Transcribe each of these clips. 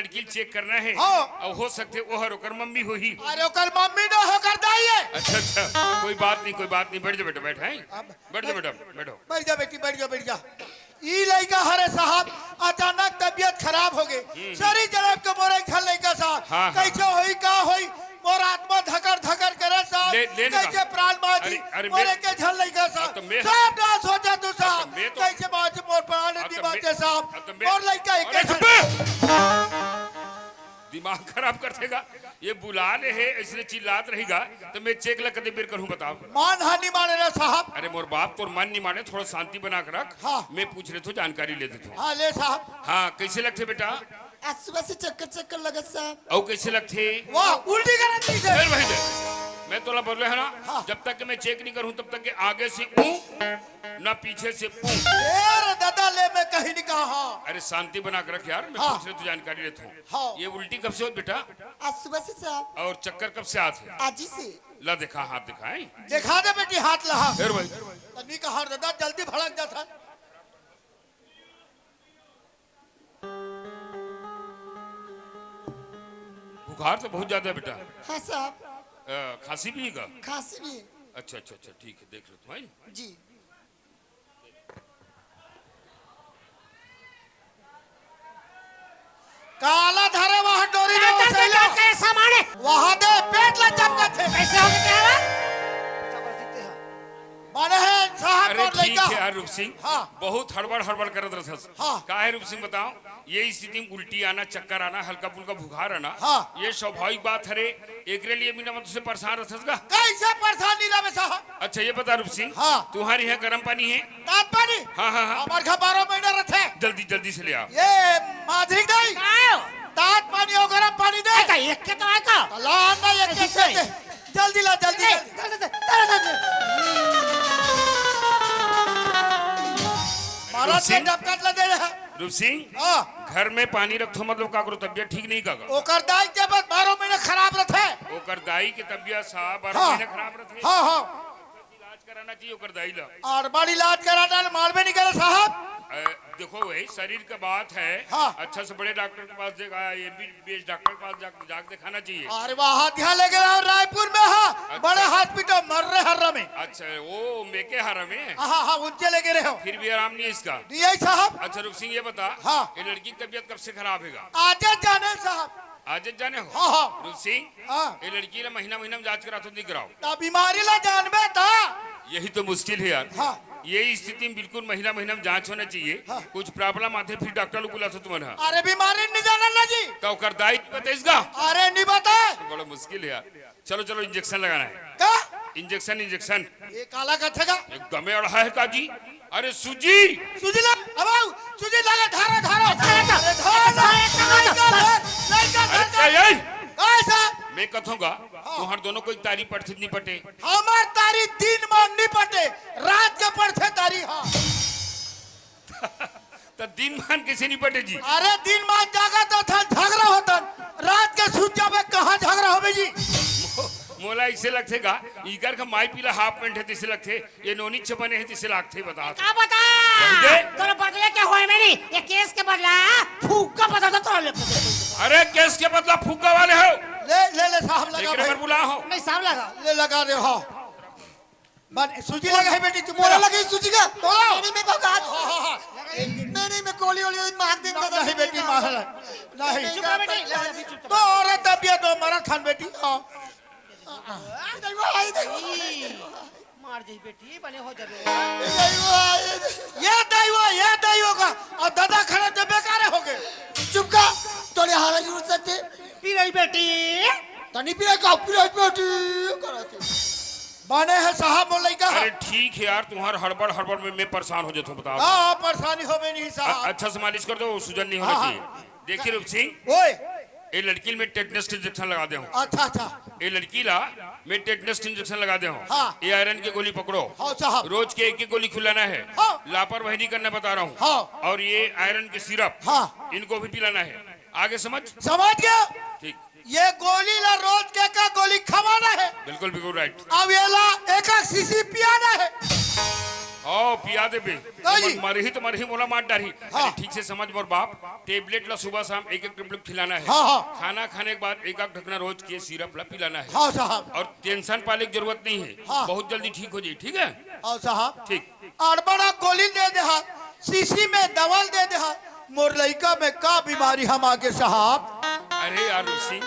लड़की चेक करना है और हो सकते वो हर ओकर मम्मी हो ही। अरे ओकर मम्मी न होकर दाई है। अच्छा अच्छा कोई बात नहीं बैठ जा बेटा बैठ है बैठ जा बेटा बैठो बैठ जा बेटी बैठ जा ई लड़का हरे साहब अचानक तबीयत खराब हो गई सारी जनाब के मोरे घर लड़का साहब कैसे होई का होई मोर आत्मा धकर धकर करे साहब कैसे प्राण बाजी मोरे के घर लड़का साहब सब ना सोचा तू साहब कैसे बात मोर प्राण दी बात साहब मोर लड़का एक दिमाग खराब कर देगा ये बुला ले है इसने चिल्लात रहेगा तो मैं चेक ला कदे बेर करूं बताओ मान हानि माने ना साहब। अरे मोर बाप तोर मन नहीं माने थोड़ा शांति बना कर रख। हाँ। मैं पूछ रहे थे जानकारी ले देते। हाँ ले साहब। हाँ कैसे लगते बेटा आज सुबह से चक्कर लगा साहब। और कैसे लगते वाह उल्टी करती है मैं तोला बोल रहा है ना। हाँ। जब तक मैं चेक नहीं करूं तब तक के आगे से ना पीछे से दादा ले मैं कहीं नहीं कहा। अरे शांति बना कर रख यार मैं पूछ रहे तो जानकारी लेता हूँ। हाँ। ये उल्टी कब से हो बेटा आज सुबह से साहब। और चक्कर कब से आते आज ही से ला दिखा हाथ दिखाए दिखा दे बेटी हाथ लहा फिर भाई तनी का हाथ दादा जल्दी भड़क जाता बुखार तो बहुत ज्यादा है बेटा। हाँ साहब खांसी भी है खांसी भी। अच्छा अच्छा अच्छा ठीक है देख लो तुम्हारी जी काला धारे वहाँ डोरी वहाँ दे पेट ला चमका थे ऐसे हो गया माने है साहब अरे और ठीक लड़का है यार रूप सिंह। हाँ। बहुत हड़बड़ करत रसस। हाँ। का है रूप सिंह बताओ ये स्थिति में उल्टी आना चक्कर आना हल्का फुल्का बुखार आना। हाँ। ये स्वाभाविक बात है रे एक लिए बिना मत से परेशान रसस का कैसे परेशान नहीं रहे साहब। अच्छा ये बता रूप सिंह। हाँ। तुम्हारी है गर्म पानी है दांत पानी हाँ हाँ हाँ हमारे घर 12 महीने रखे जल्दी जल्दी से ले आओ। ये माधुरी दाई दांत पानी और गर्म पानी दे एक के तो आएगा लान ना एक के दे जल्दी ला जल्दी मारा से डबकत ला दे रहा रूप सिंह हां घर में पानी रखो मतलब का करो तबियत ठीक नहीं का ओकर दाई के बाद 12 महीने खराब रखे ओकर दाई के तबियत साहब 12 हाँ। महीने खराब रहते। हां हां इलाज कराना चाहिए ओकर दाई ला और बड़ी इलाज कराना मालवे नहीं करे साहब। देखो वही शरीर का बात है। हाँ। अच्छा से बड़े डॉक्टर के पास देखा ये भी बेस्ट डॉक्टर के पास जाके दिखाना चाहिए। अरे वहाँ ध्यान लगे रहा रायपुर में हाँ अच्छा। बड़े हॉस्पिटल मर्रे हर्रा में अच्छा वो मेके हारा में हाँ हाँ उनसे लेके रहे हो फिर भी आराम नहीं है इसका। दिए साहब। अच्छा रुक सिंह ये बता हाँ। ये लड़की की तबीयत कब से खराब है आज जाने साहब आज जाने हो। हाँ हाँ रुक सिंह हाँ ये लड़की ला महीना में जांच करा तो नहीं कराओ ता बीमारी ला जानबे था यही तो मुश्किल है यार। हाँ। ये स्थिति में बिल्कुल महीना में जांच होना चाहिए। हाँ। कुछ प्रॉब्लम आते फिर डॉक्टर लोग बुला तुम्हारा अरे बीमारी नहीं जाना ना जी तो कर दाई बताइएगा। अरे नहीं बता बड़ा मुश्किल है यार। चलो चलो इंजेक्शन लगाना है का इंजेक्शन ये काला कथे का एकदम अड़ा है का जी। अरे सुजी सुजी ला अब सुजी लगा धारा धारा अरे धारा अरे कैसा मैं कथूंगा तुम्हार दोनों कोई तारी पढ़ते नहीं पटे हमार तारी दिन में नहीं पटे रात के पढ़ते तारी हाँ तो दिन मान कैसे नहीं पटे जी। अरे दिन में जागा तो था झगड़ा होता रात के सूत जावे कहाँ झगड़ा होवे जी मोला इसे लगते का इगर का माई पीला हाफ पेंट है तिसे लगते ये नोनी छपने है तिसे लगते बता क्या बता तोरे बदले के होए मेरी ये केस के बदला फूक का बता तो ले अरे केस के बदला फूका वाले हो ले साहब लगा लेकर बुला हो नहीं साहब लगा ले लगा दे हो बन सूजी लगा है बेटी तुम मोरा लगी सूजी का तोड़ा मेरी में भगात हाँ मेरी में कोली ओली मार दे नहीं बेटी मार नहीं चुप रह बेटी तो और तबियत हो मरा खान बेटी हाँ मार दी बेटी बने हो जाबे ये दैव का और दादा खड़े तो बेकार हो गए चुप का तोरे हारा जरूरत सकते पी रही बेटी तनी पी रही बेटी कराते बने है साहब बोले का। अरे ठीक है यार तुम्हार हड़बड़ में मैं परेशान हो जाता बताओ। हाँ परेशानी हो नहीं साहब अच्छा से मालिश कर दो सूजन नहीं होना चाहिए। देखिए रूप सिंह ओए ये लड़की में टेटनस इंजेक्शन लगा दे हूँ। अच्छा अच्छा ये लड़की ला मैं टेटनस इंजेक्शन लगा दे हूँ। हाँ। ये आयरन की गोली पकड़ो। हाँ साहब रोज के एक गोली खिलाना है। हाँ। लापरवाही नहीं करना बता रहा हूँ। हाँ। और ये आयरन की सिरप हाँ इनको भी पिलाना है। आगे समझ गया ठीक ये गोली ला रोज के का गोली खवाना है बिल्कुल बिल्कुल राइट। अब ये ला एक शीशी पियाना है ओ पिया दे बे हाँ जी। मरही मोला मार डारी। हाँ। अरे ठीक से समझ मोर बाप, टेबलेट ला सुबह शाम एक टेबलेट खिलाना है। हाँ, हाँ। खाना खाने के बाद एक ढकना रोज के सिरप ला पिलाना है। हाँ साहब। और टेंशन पाले की जरूरत नहीं है। हाँ। बहुत जल्दी ठीक हो जाए। ठीक है हाँ साहब। ठीक। अड़बड़ा गोली दे दे हाथ, शीशी में दवाल दे दे हाथ। मोर लड़का में का बीमारी हम आगे साहब। अरे यार सिंह,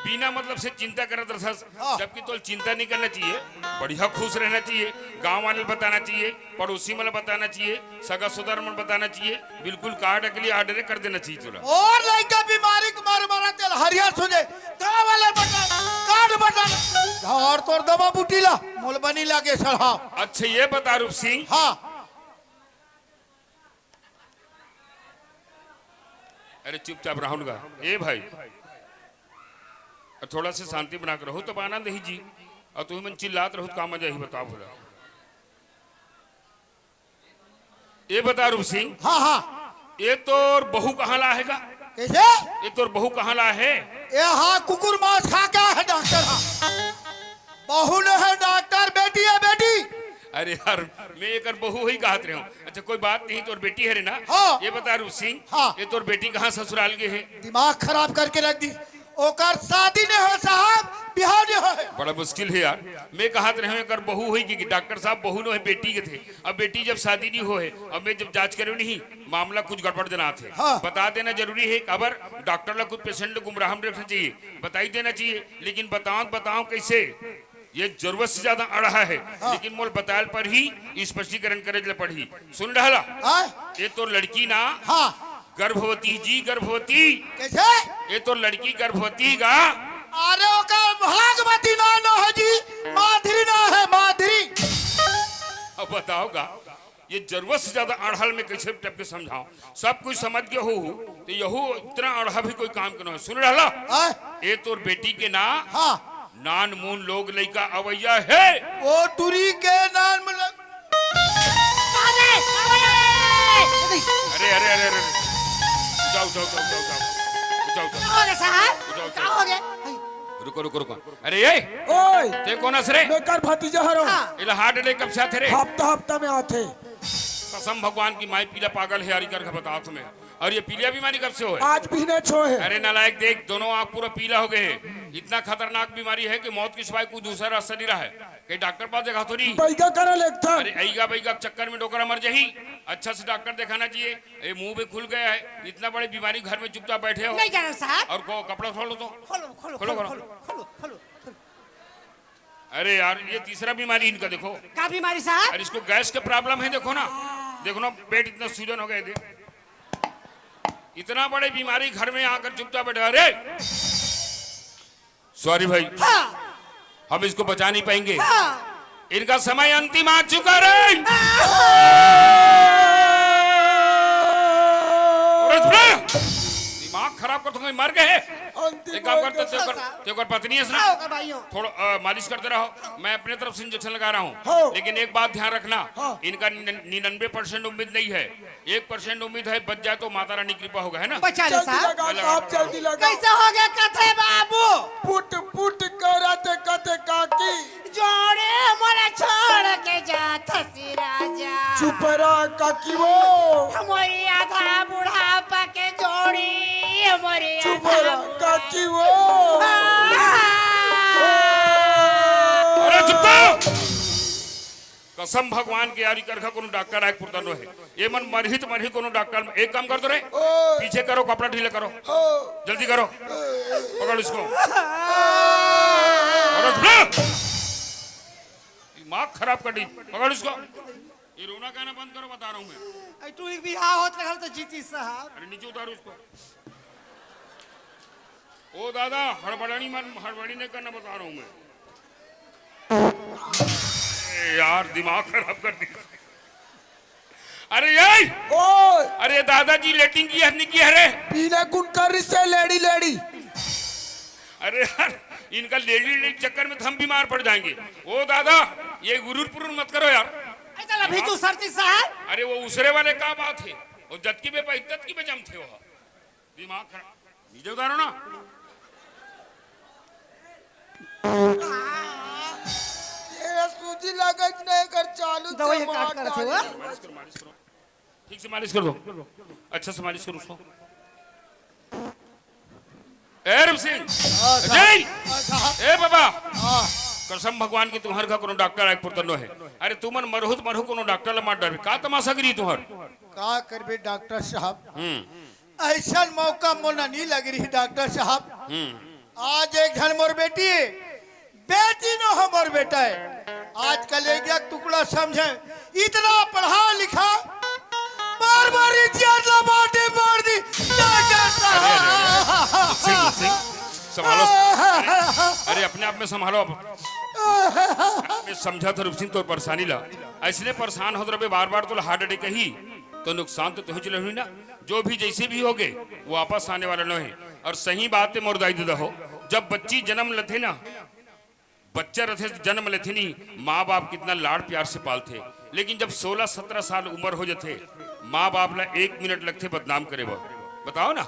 बिना मतलब से चिंता करत रह, हाँ। जबकि तो चिंता नहीं करना चाहिए, बढ़िया खुश रहना चाहिए। गांव वाले बताना चाहिए, पड़ोसी वाले बताना चाहिए, सगा सुधार मन बताना चाहिए। बिल्कुल कार्ड के लिए ऑर्डर कर देना चाहिए तुरा। और लड़का बीमारी के मारे मारा चल हरिया सुझे दवा वाला बता कार्ड बता और तोर दवा बूटीला मोल बनी लागे साहब। अच्छा ये बता रूप सिंह, हाँ। अरे चुपचाप राहुलगा ए भाई, थोड़ा से शांति बना कर रहो तब आनंद ही जी। और तुम्हें मन चिल्लात रहो तो काम मजा ही बताओ बोला। ये बता रूप सिंह, हाँ हाँ। ये तो बहू कहाँ ला हैगा? कैसे? ये तो बहू कहाँ ला है? ये हाँ कुकुर मांस खा क्या है डॉक्टर? हाँ बहू ने है डॉक्टर, बेटी है बेटी। अरे यार मैं एक बहू ही कहते रहा हूँ। अच्छा कोई बात नहीं, तोर बेटी है रे ना? हाँ। ये बता रूप सिंह, हाँ। ये तोर बेटी कहाँ ससुराल के है? दिमाग खराब करके रख दी। ओकर शादी ने हो साहब, बिहार ने हो। बड़ा मुश्किल है यार। मैं कहते रहे एक बहू हुई कि डॉक्टर साहब बहू ने बेटी के थे। अब बेटी जब शादी नहीं हो है, अब मैं जब जांच करे नहीं, मामला कुछ गड़बड़ देना थे। हाँ। बता देना जरूरी है। खबर डॉक्टर ला कुछ पेशेंट गुमराह में रखना चाहिए, बताई देना चाहिए। लेकिन बताओ कैसे? ये जरूरत से ज्यादा अड़ा है। हाँ। लेकिन मोल बताल पर ही स्पष्टीकरण करे पड़ी। सुन रहा हाँ? ये तो लड़की ना हाँ। गर्भवती जी, गर्भवती। कैसे? ये तो लड़की गर्भवती का। अरे ओकर भागवती ना न है जी, माधुरी ना है माधुरी। अब बताओगा ये जरूरत से ज्यादा अड़हल में कैसे टप के समझाओ? सब कुछ समझ के हो तो यहू इतना अड़हा भी कोई काम के ना है। सुन रहा हाँ? ये तो बेटी के ना हाँ। नान मून लोग लड़का अवैया है। वो टूरी के नाम में अरे अरे अरे अरे जाओ जाओ जाओ जाओ जाओ जाओ हो गया साहब? जाओ क्या हो गया? रुको रुको रुको। अरे ये ओए ते कौन असरे? मैं कर भतीजा हरो। हाँ। इला हार्ट अटैक कब से आते रे? हफ्ता में आते। कसम भगवान की माई पीला पागल है यार कर बताओ तुम्हें। और ये पीलिया बीमारी कब से हो है? आज भी ने छो है। अरे नालायक देख, दोनों आंख पूरा पीला हो गए हैं। इतना खतरनाक बीमारी है कि मौत के सिवाय कोई दूसरा रास्ता नहीं रहा है। कहीं डॉक्टर पास देखा तो नहीं? बैगा करे लेखता। अरे ऐगा बैगा चक्कर में डोकरा मर जाही। अच्छा से डॉक्टर दिखाना चाहिए। ये मुंह भी खुल गया है, इतना बड़ी बीमारी घर में चुपचाप बैठे हो। नहीं जाना साहब। और को कपड़ा खोलो तो। खोलो खोलो खोलो, खोलो खोलो। खोलो खोलो। अरे यार ये तीसरा बीमारी इनका देखो। क्या बीमारी साहब? अरे इसको गैस के प्रॉब्लम है, देखो ना। देखो ना पेट इतना सूजन हो गए थे। इतना बड़े बीमारी घर में आकर चुपचाप बैठे। अरे सॉरी भाई, हाँ। हम इसको बचा नहीं पाएंगे। हाँ। इनका समय अंतिम आ चुका रे। दिमाग खराब कर दूंगा, मर गए। एक काम करते तेरे पत्नी है आओ कर भाइयों। थोड़ा मालिश करते रहो। मैं अपने तरफ से इंजेक्शन लगा रहा हूँ। हाँ। लेकिन एक बात ध्यान रखना, हाँ। इनका 99% उम्मीद नहीं है, 1% उम्मीद है। बच जाए तो माता रानी कृपा होगा, है ना? बचा ले जल्दी साहब। लगा साहब, जल्दी लगा। कैसे हो गया कथे बाबू? पुट पुट करते कते काकी। जोड़े मोला छोड़ के जात सी राजा। चुप रहा काकी वो। हमारी आधा बुढ़ापा के जोड़ी हमारी चुप आधा रहा काकी वो। अरे चुप रहो। कसम भगवान के यारी करखा कोनो डॉक्टर आए पुरता नो है। ये मन मरही कोनो डॉक्टर। एक काम कर दो रे, पीछे करो, कपड़ा ढीला करो, जल्दी करो। पकड़ इसको। अरे चुप रहो। दिमाग खराब कर दी। पकड़ इसको। ये रोना गाना बंद करो, बता रहा हूँ मैं। तू एक बिहार होत रहल तो जीती साहब। अरे नीचे उतारो इसको। ओ दादा हड़बड़ानी नहीं करना, बता रहा हूँ मैं। यार दिमाग खराब कर दी। अरे ये ओए अरे दादाजी लेटिंग की है, नहीं की है रे? पीने कुन कर से लेडी लेडी। अरे यार इनका लेडी चक्कर में तो हम बीमार पड़ जाएंगे। ओ दादा ये गुरूर मत करो यार। चल अभी तू सरती साहब। अरे वो उसरे वाले का बात है, वो जतकी बे इज्जत की बे जमते हो। दिमाग खराब। नीचे उतारो ना। ये सूजी लागत नहीं कर चालू दवाई से काट मार कर रखे डाली। हुआ मालिश करो ठीक से मालिश कर दो अच्छा से मालिश करो उसको ए रूप सिंह जय ए बाबा कसम भगवान की तुम्हार का कोनो डॉक्टर आए पुरतनो है अरे तुमन मरहुत मरहु कोनो डॉक्टर ला मार डर का तमाशा करी तुम्हार का करबे डॉक्टर साहब ऐसा मौका मोना नहीं लग रही डॉक्टर साहब आज एक घन मोर बेटी है बेटी नो हमर बेटा है आजकल एक एक टुकड़ा समझे इतना पढ़ा लिखा बार बार इज्जत ला बाटे मार दी डॉक्टर साहब सिंह सिंह संभालो अरे अपने आप में संभालो मैं समझा था रूप सिंह तो परेशानी ला ऐसने परेशान हो रहे बार बार तो हार्ट अटैक ही तो नुकसान तो तुझे हुई ना जो भी जैसे भी होगे वो वापस आने वाला नहीं है और सही बात है मोर दाई दादा हो जब बच्ची जन्म लेते ना बच्चा रथे जन्म लेते नहीं माँ बाप कितना लाड़ प्यार से पालते लेकिन जब 16-17 साल उम्र हो जाते माँ बाप ला 1 मिनट लगते बदनाम करे वो बताओ ना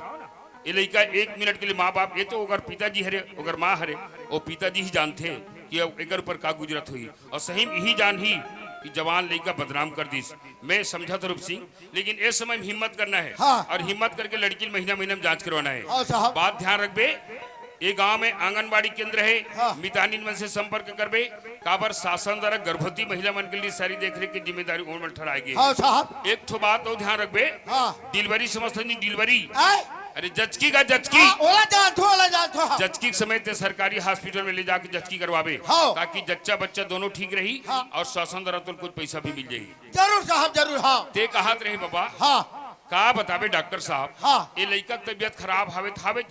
ये लड़का 1 मिनट के लिए माँ बाप ये तो अगर पिताजी हरे अगर माँ हरे वो पिताजी ही जानते कि अब एक ऊपर का गुजरत हुई और सही में यही जान ही कि जवान लड़का बदनाम कर दी मैं समझा था रूप सिंह लेकिन इस समय में हिम्मत करना है और हिम्मत करके लड़की महीना महीना में जांच करवाना है बात ध्यान रखबे ये गांव में आंगनबाड़ी केंद्र है मितानी मन से संपर्क करबे काबर शासन द्वारा गर्भवती महिला मन के लिए सारी देखरेख की जिम्मेदारी उन पर ठहराएगी एक ठो बात और ध्यान रखबे डिलीवरी समझते नहीं डिलीवरी अरे जचकी का जचकी जचकी के समय ते सरकारी हॉस्पिटल में ले जाके जचकी करवावे ताकि जच्चा बच्चा दोनों ठीक रही और शासन द्वारा तो कुछ पैसा भी मिल जाएगी जरूर साहब जरूर हाँ ते कहात रहे बाबा का बतावे डॉक्टर साहब ये लड़का तबियत खराब हावे थावे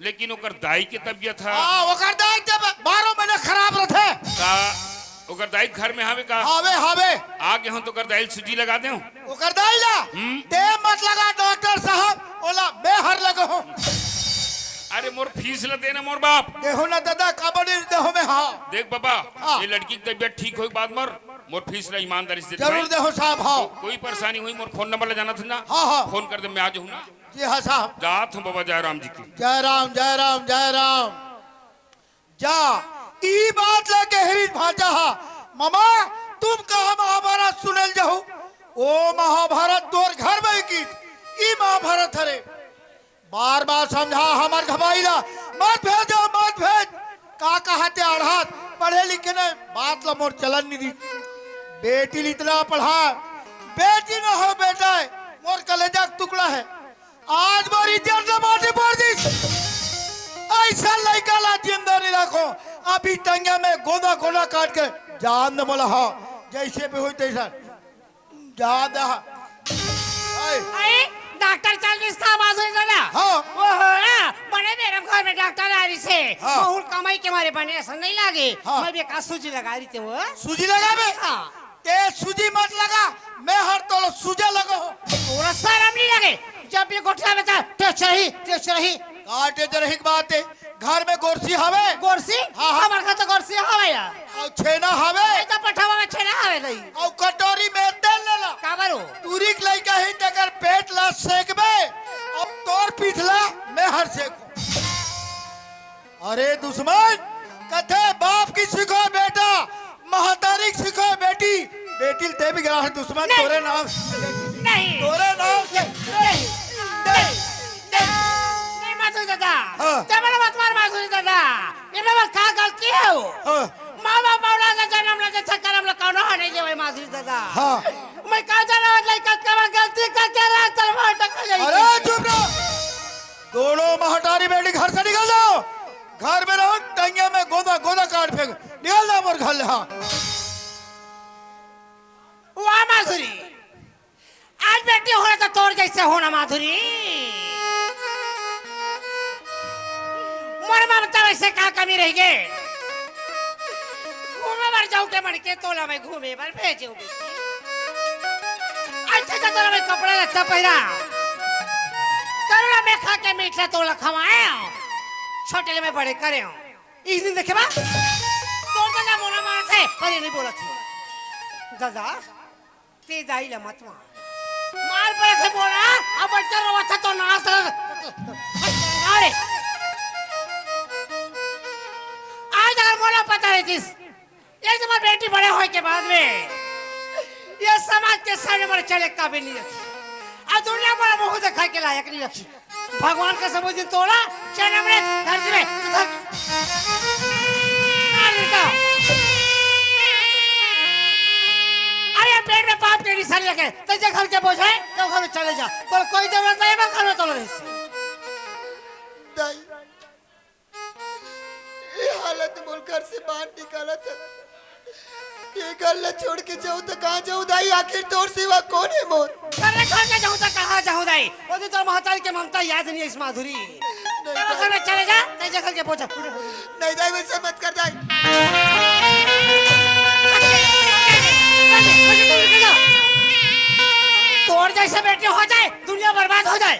लेकिन ओकर दाई के तबियत है ओकर दाई जब 12 महीने खराब रहते का ओकर दाई घर में हावे का हावे हावे आगे हम तो ओकर दाई सूजी लगा दे ओकर दाई ला ते मत लगा डॉक्टर साहब ओला बेहर लगो अरे मोर फीस ल देना मोर बाप देहो ना दादा काबड़ी देहो में हाँ देख बाबा ये लड़की की तबियत ठीक हो बाद मोर फीस ला ईमानदारी से जरूर देहो साहब हाँ कोई परेशानी हुई मोर फोन नंबर ले जाना था ना हाँ फोन कर दे मैं आ जाऊँ ना जी हाँ साहब जात हूँ बाबा जयराम जी की जय राम जय राम जय राम जा ई बात लगे हरीश भाजा मामा तुम कहा महाभारत सुनल जाओ ओ महाभारत तोर घर में की ई महाभारत हरे बार बार समझा हमार घबाइला मत भेजो मत भेज का कहते अड़हात पढ़े लिखे ने बात ला मोर चलन नहीं दी बेटी इतना पढ़ा बेटी ना हो बेटा है मोर कलेजा का टुकड़ा है आज मोर इज्जत न माटी पड़ दी ऐसा लड़का ला जिंदा नहीं रखो अभी टंगे में गोदा गोदा काट के जान न बोला हाँ जैसे भी हुई तैसा जान दे अरे डॉक्टर चल इसका आवाज है ना हाँ वो हो ना बड़े मेरे घर में डॉक्टर आ रही से बहुत कमाई के मारे बने ऐसा नहीं लागे मैं भी का सूजी लगा रही थी वो सूजी लगा बे ते सूजी मत लगा मैं हर तो सूजा लगो पूरा शर्म नहीं लगे जब भी गोठला में था टेस्ट रही काटे जरही की बात है घर में गोरसी हवे गोरसी हमार का तो गोरसी हवे यार और छेना हवे तो पठावा में छेना हवे नहीं और कटोरी में तेल ले ला का बारो पूरी लइका ही तकर पेट ला सेकबे अब तोर पीठला मैं हर सेक अरे दुश्मन कथे बाप की सिखो बेटा महतारी की सिखो बेटी बेटी ते भी गिरा दुश्मन तोरे नाम नहीं तोरे नाम से नहीं माधुरी दादा तेरे मत मार माधुरी दादा ये मैं का गलती है वो माँ बाप औला का जन्म लेके चक्कर हम लोग कौन नहीं जे माधुरी दादा मैं का जाना लड़का का गलती का क्या रहा चल मार टक जाएगी अरे चुप रहो दोनों महतारी बेटी घर से निकल जाओ घर में रहो टंगे में गोदा गोदा काट फेंक निकल जाओ मोर घर हाँ वाह माधुरी आज बेटी होना तो तोड़ जैसे होना माधुरी मोर ममता वैसे का कमी रह गए घूमे बार जाऊँ के मन के तोला में घूमे बार भेजे अच्छा तो तोला में कपड़ा लगता पहरा करुणा में खा के मीठा तोला खवाए छोटे में बड़े करे इस दिन देखे बा तो दादा मोना मार थे पर ये नहीं बोला थी दादा ते दाई ला मत मार पड़े थे बोला अब बच्चा रोवा था तो नाच अरे आज अगर मोला पता है जिस ये तुम्हारी बेटी बड़े होने के बाद में ये समाज के सामने बड़े चले काबिल नहीं रखी और दुनिया बड़ा मुंह दिखा के लायक नहीं रखी भगवान का समझ तोड़ा चले बड़े घर में अरे पेट में पाप के निशान लगे तो जे घर के बोझ है तो घर में चले जा तो कोई जरूरत नहीं है घर में तो रहे दाई ये हालत बोल घर से बाहर निकाला था ये गल्ला छोड़ के जाऊं तो कहाँ जाऊं दाई आखिर तोर सिवा कौन है मोर घर छोड़ के जाऊं तो कहाँ जाऊं दाई वो दिन तो महतारी के ममता याद नहीं है इस माधुरी तो घर में चले जा तो जे घर के बोझ नहीं दाई वैसे मत कर दाई तोड़ जैसे बेटे हो जाए दुनिया बर्बाद हो जाए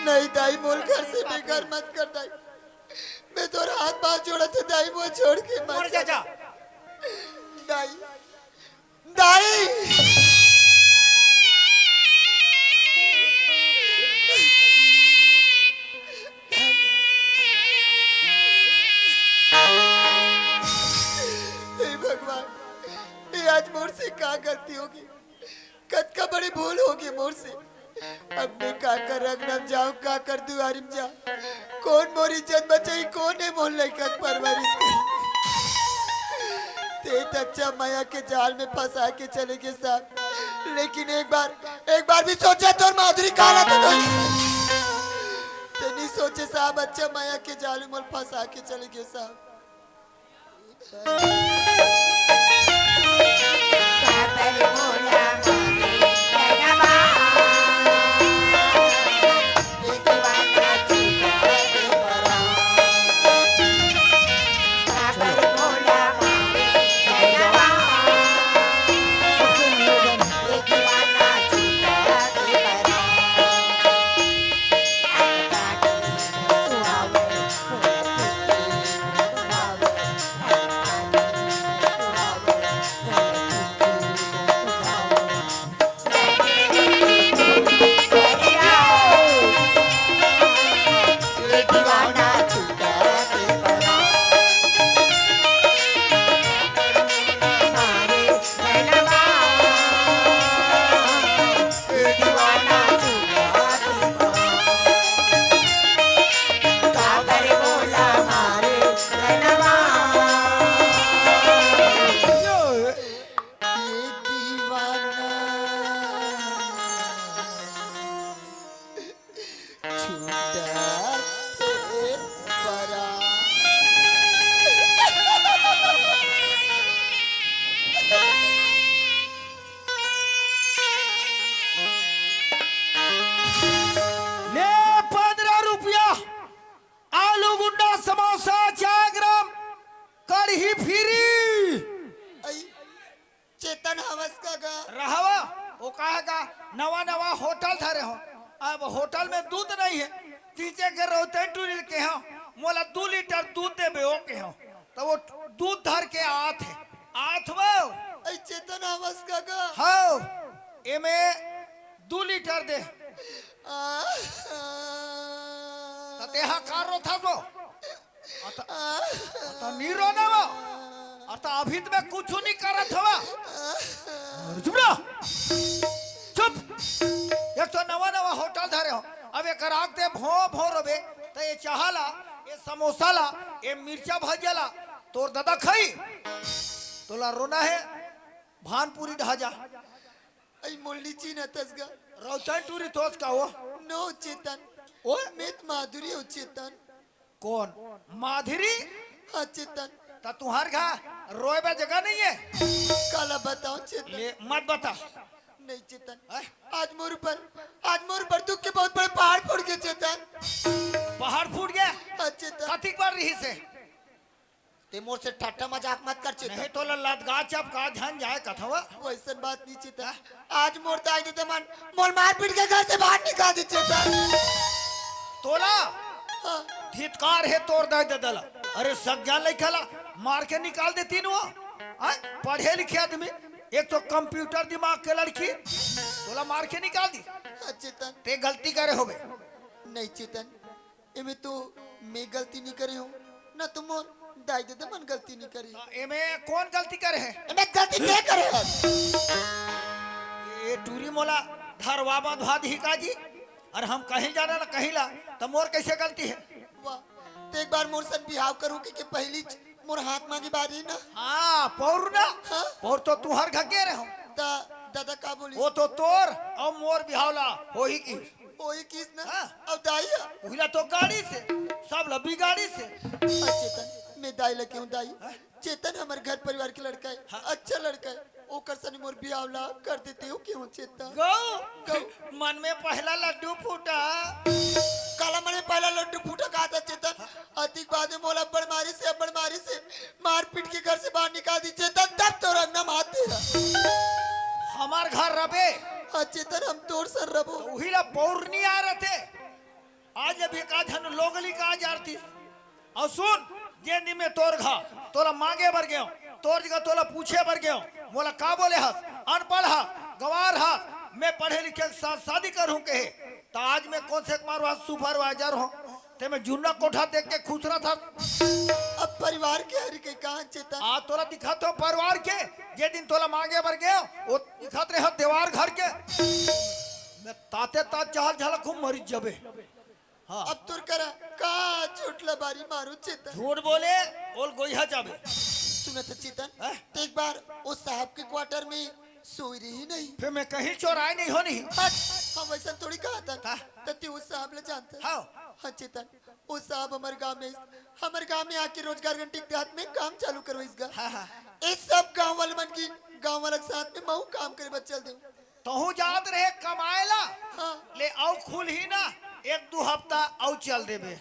नहीं दाई मोर घर से बेघर मत कर दाई मैं तो हाथ पाँव जोड़ा था दाई वो छोड़ के मत जा जा दाई दाई भगवान ये आज मोर से क्या गलती होगी कद का बड़ी भूल होगी मोर से अब मैं का कर रंगनम जाऊं का कर दुआरिम जा कौन मोर इज्जत बचाई कौन है मोर लड़का परवरिश की ते अच्छा माया के जाल में फंसा के चले गए साहब लेकिन एक बार भी सोचा तो माधुरी काला तो नहीं सोचे साहब अच्छा माया के जाल में फंसा के चले गए साहब चेतन हवस का गा रहवा वो कहेगा नवा नवा होटल धरे हो अब होटल में दूध नहीं है तीजे के रोते टूरिल के हो मोला 2 लीटर दूध दे हो के हो तो वो दूध धर के आठ वो आई चेतन हवस का गा हाँ एमे 2 लीटर दे तेहा कारो था वो अता नीरो ना वो अता अभी तो मैं कुछ नहीं करत हवा चुप रहो चुप एक तो नवा नवा होटल धरे हो अब एक राख दे भो रबे तो ये चाहला ये समोसा ला ये मिर्चा भजियाला तोर दादा खाई तोला रोना है भानपुरी ढाजा आई मुल्ली चीना तसगा रोचन टूरी तोस का वो नो चेतन ओ मित माधुरी हो चेतन कौन माधुरी हाँ चेतन ता तुम्हार घा रोए बा जगह नहीं है काला बताओ चेतन ले मत बता नहीं चेतन आज मोर पर दुख के बहुत बड़े पहाड़ फूट गए चेतन पहाड़ फूट गया हाँ चेतन कथी कर रही से ते मोर से ठट्टा मजाक मत कर चेतन नहीं तो लदगा चप का ध्यान जाए कथवा वैसा बात नहीं चेतन आज मोर ताई देते मन मोर मार पीट के घर से बाहर निकाल दे चेतन तोला हाँ धितकार है तोड़ दे दला अरे सब जान लिखला मार के निकाल देती नु पढ़े लिखे आदमी एक तो कंप्यूटर दिमाग के लड़की तोला मार के निकाल दी हाँ चेतन ते गलती करे होबे नहीं चेतन इमे तो मैं गलती नहीं करे हूँ ना तुम दाई दे मन गलती नहीं करी। एमे कौन गलती करे है? मैं गलती नहीं करे है। ये टूरी मोला धरवा बंधवा दी का जी, और हम कहीं जाना ना कहीं ला, तो मोर कैसे गलती है? वाह, तो एक बार मोर सन बिहाव करूं कि पहली मोर हाथ मांगी बारी ना। हाँ पौर ना, हाँ? पौर तो तू हर घगे रहे हो, दादा का बोली? वो तो तोर और मोर बिहावला हो ही की। वही किस ना। हाँ? अब दाई उहिला तो गाड़ी से, सब लबी गाड़ी से। चेतन, मैं दाई लगे हूँ दाई। चेतन हमारे घर परिवार के लड़का है। हाँ? अच्छा लड़का है। ओ कर सनी मोर बिहावला कर देते हो क्यों चेतन? गौ मन में पहला लड्डू फूटा, काला मन में पहला लड्डू फूटा कहा था चेतन। अधिक बाद में मोला बड़मारी से मार पीट के घर से बाहर निकाल दी चेतन, तब तो रंगना माते हमार घर रबे। हाँ चेतन, हम तोर सर रबो। उहिला पौर नहीं आ रहे थे, आज अभी का धन लोगली का जारती। और सुन, जे नी में तोर घा तोला मांगे बर गयो, तोर जगह तोला पूछे बर गयो, मोला का बोले हस? अनपढ़ हा, गवार हा, मैं पढ़े लिखे के साथ शादी करूं के, तो आज मैं कौन से कुमार सुपरवाइजर हूं, ते मैं जुन्ना कोठा देख के खुश रहा था। अब परिवार के हर के कहा चेतन? आज तोला दिखत हो परिवार के, जे दिन तोला मांगे बर गयो वो दिखत रहे देवार घर के। मैं ताते तात चहल झलक हूं मरी जबे। हाँ अब तुर करा का झूठला बारी मारू चेतन। झूठ बोले और गोइहा जाबे। सुना था चेतन, हैं? तो एक बार उस साहब के क्वार्टर में सोई रही नहीं। फिर मैं कहीं चोराई नहीं होनी। हम वैसा थोड़ी कहा था। हाँ? तती उस साहब ले जानता है। हाँ हाँ चेतन, उस साहब हमारे गांव में आके रोजगार घंटी के हाथ में काम चालू करो इसका। हाँ हाँ। इस सब गांव वाले मन की गांव वाले के साथ में मऊ काम करे बच्चल दे। तहु जात रहे कमाएला, हाँ ले आओ खुल ही ना, एक दो हफ्ता आओ चल देबे।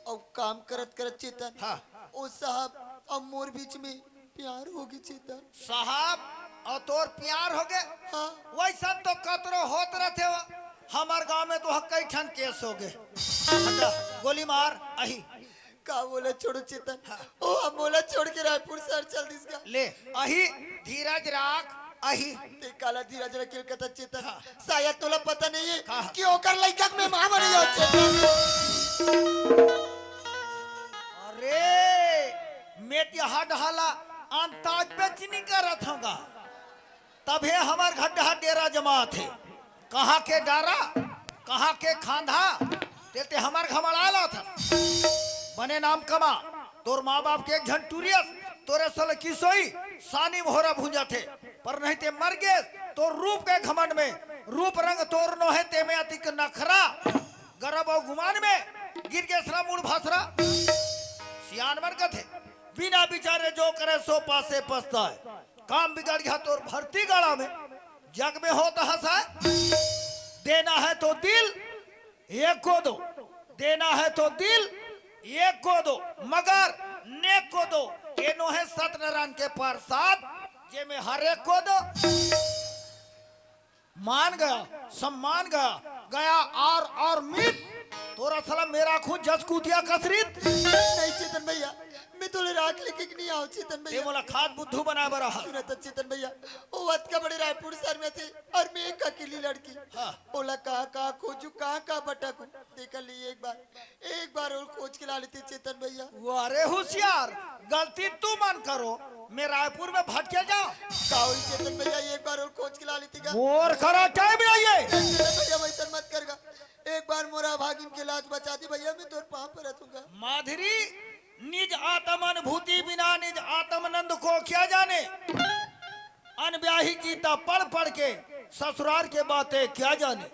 और काम करत करत चेतन, हाँ। उस साहब और मोर बीच में प्यार होगी चेतन। साहब और तोर प्यार हो गए। हाँ वैसा तो कतरो होत रहते हो, हमार गांव में तो कई ठन केस हो गए। हटा, गोली मार अही। का बोला छोड़ो चेतन। ओ हम बोला छोड़ के रायपुर शहर चल दिस का। ले अही धीरज राख अही। ते काला धीरज रखेल कथा चेतन। हाँ। शायद तोला पता नहीं है हाँ। कि ओकर लइका में मां बन जाओ चेतन। अरे मैं यहाँ ढाला अंताज पे चीनी करत होगा, तबे हमार गड्ढा डेरा जमा थे। कहाँ के डारा, कहाँ के खांधा, तेते हमार घमड़ाला था। बने नाम कमा, तोर माँ बाप के एक झंटूरियस, तोरे सल की सोई सानी मोहरा भूंजा थे, पर नहीं ते मर गए। तो रूप के घमंड में, रूप रंग तोर नो है ते में अतिक नखरा, गर्भ और गुमान में गिर के सरा मूल भासरा। सियान बन गए थे, बिना बिचारे जो करे सो पासे पछता है। काम बिगड़ गया तो भर्ती गाड़ा में, जग में होता हंसा है। देना है तो दिल एक को दो, देना है तो दिल एक को दो, मगर नेक को दो। एनो है सत्यनारायण के प्रसाद, जे में हर एक को दो। मान गया, सम्मान गया और मीत तोरा साला मेरा खून जस कुतिया कसरीत। नहीं चेतन भैया, मैं तोले राख लेके नहीं आओ चेतन ते भैया। मोला खाद बुद्धू बना बरा। सुना था चेतन भैया, वो वक्त का बड़े रायपुर शहर में थे और मैं एक अकेली लड़की। हाँ। बोला कहाँ खोजू, कहाँ भटकू। देखा ली एक बार और खोज के ला लेते चेतन भैया। वो अरे होशियार, गलती तू मन करो, मैं रायपुर में भटके जाऊं। कावड़ी चेतन भैया एक बार और खोज के ला लेती का। मोर खरा टाइम नहीं है। चेतन भैया वैसा मत करगा, एक बार मोरा भागिन के लाज बचा दी भैया, मैं तोर पाँव पर रखूंगा। माधुरी निज आत्म अनुभूति बिना निज आत्मनंद को क्या जाने। अनब्याही गीता पढ़ पढ़ के ससुराल के बातें क्या जाने।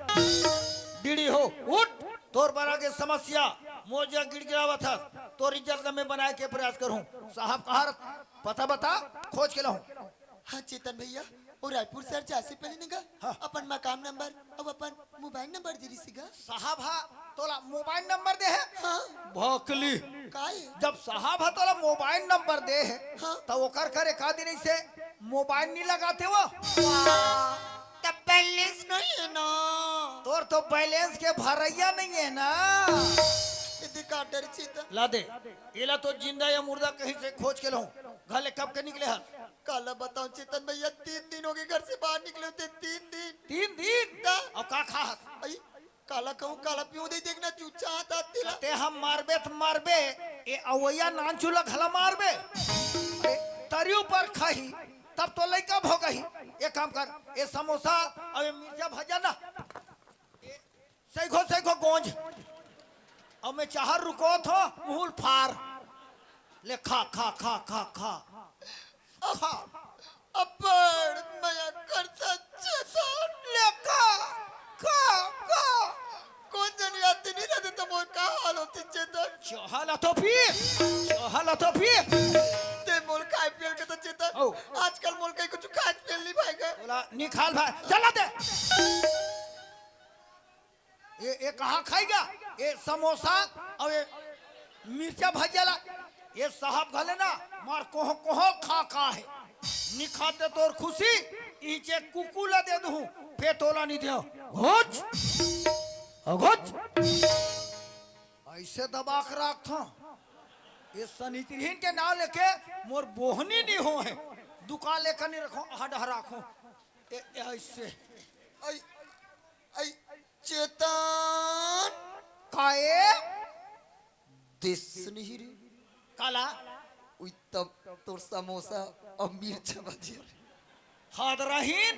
डीडी हो उठ, तोर बरा के समस्या मोजा गिड़गिड़ावा था, तोर इज्जत में बनाए के प्रयास करूं। साहब कहाँ पता बता, खोज के लाऊं। हाँ चेतन भैया, वो रायपुर शहर जा से पहले निका। हाँ। अपन मकाम नंबर और अपन मोबाइल नंबर दे सीगा। साहब हा तोला मोबाइल नंबर दे है। हाँ भोकली, काहे? जब साहब हा तोला मोबाइल नंबर दे है, हाँ। तो ओकर करे का दिन से मोबाइल नहीं लगाते वो। तब बैलेंस नहीं है ना। तोर तो बैलेंस के भरैया नहीं है ना। दिखा डर चेतन। ला दे, इला तो जिंदा या मुर्दा कहीं से खोज के लाऊं। घले कब के निकले हन? काला बताओ चेतन भैया, 3 दिन हो गए घर से बाहर निकले होते। 3 दिन। 3 दिन ता? अब का खास? आई काला कहूँ, काला पियो दे देखना चूचा आता तेरा। ते हम मारबे तो मारबे, ए अवैया नान चूल्हा घला मार बे अरे तरियो पर खाही तब तो लइका भोगही। एक काम कर ए समोसा और ये मिर्चा भजा ना सैखो गोंज अब मैं चाहर रुको थो मुहुल फार ले खा खा खा खा खा खा अब्बड़ मैं करता चेतन ले खा खा खा कौन जानी आती नहीं रहते तो मोर का हाल होती चेतन चहला तो पी ते मोल खाए पियल के तो चेतन ओ। आजकल मोल कहीं कुछ खाए पियल नहीं भाईगा बोला निकाल भाई चला दे ये कहाँ खाएगा ये समोसा और ये मिर्चा भजियाला ये साहब घले ना मार कोहो कोहो खा है निखाते तोर खुशी इचे कुकुला दे दूं पेटोला नहीं दियो घोच ऐसे दबा कर रख था ये सनितिहीन के नाम लेके मोर बोहनी नहीं हो है दुकान लेकर नहीं रखो हड रखो ऐसे आई आई चेतन काए दिस नहीं रे काला उई तब तोर समोसा और मिर्चा भजी हादरहीन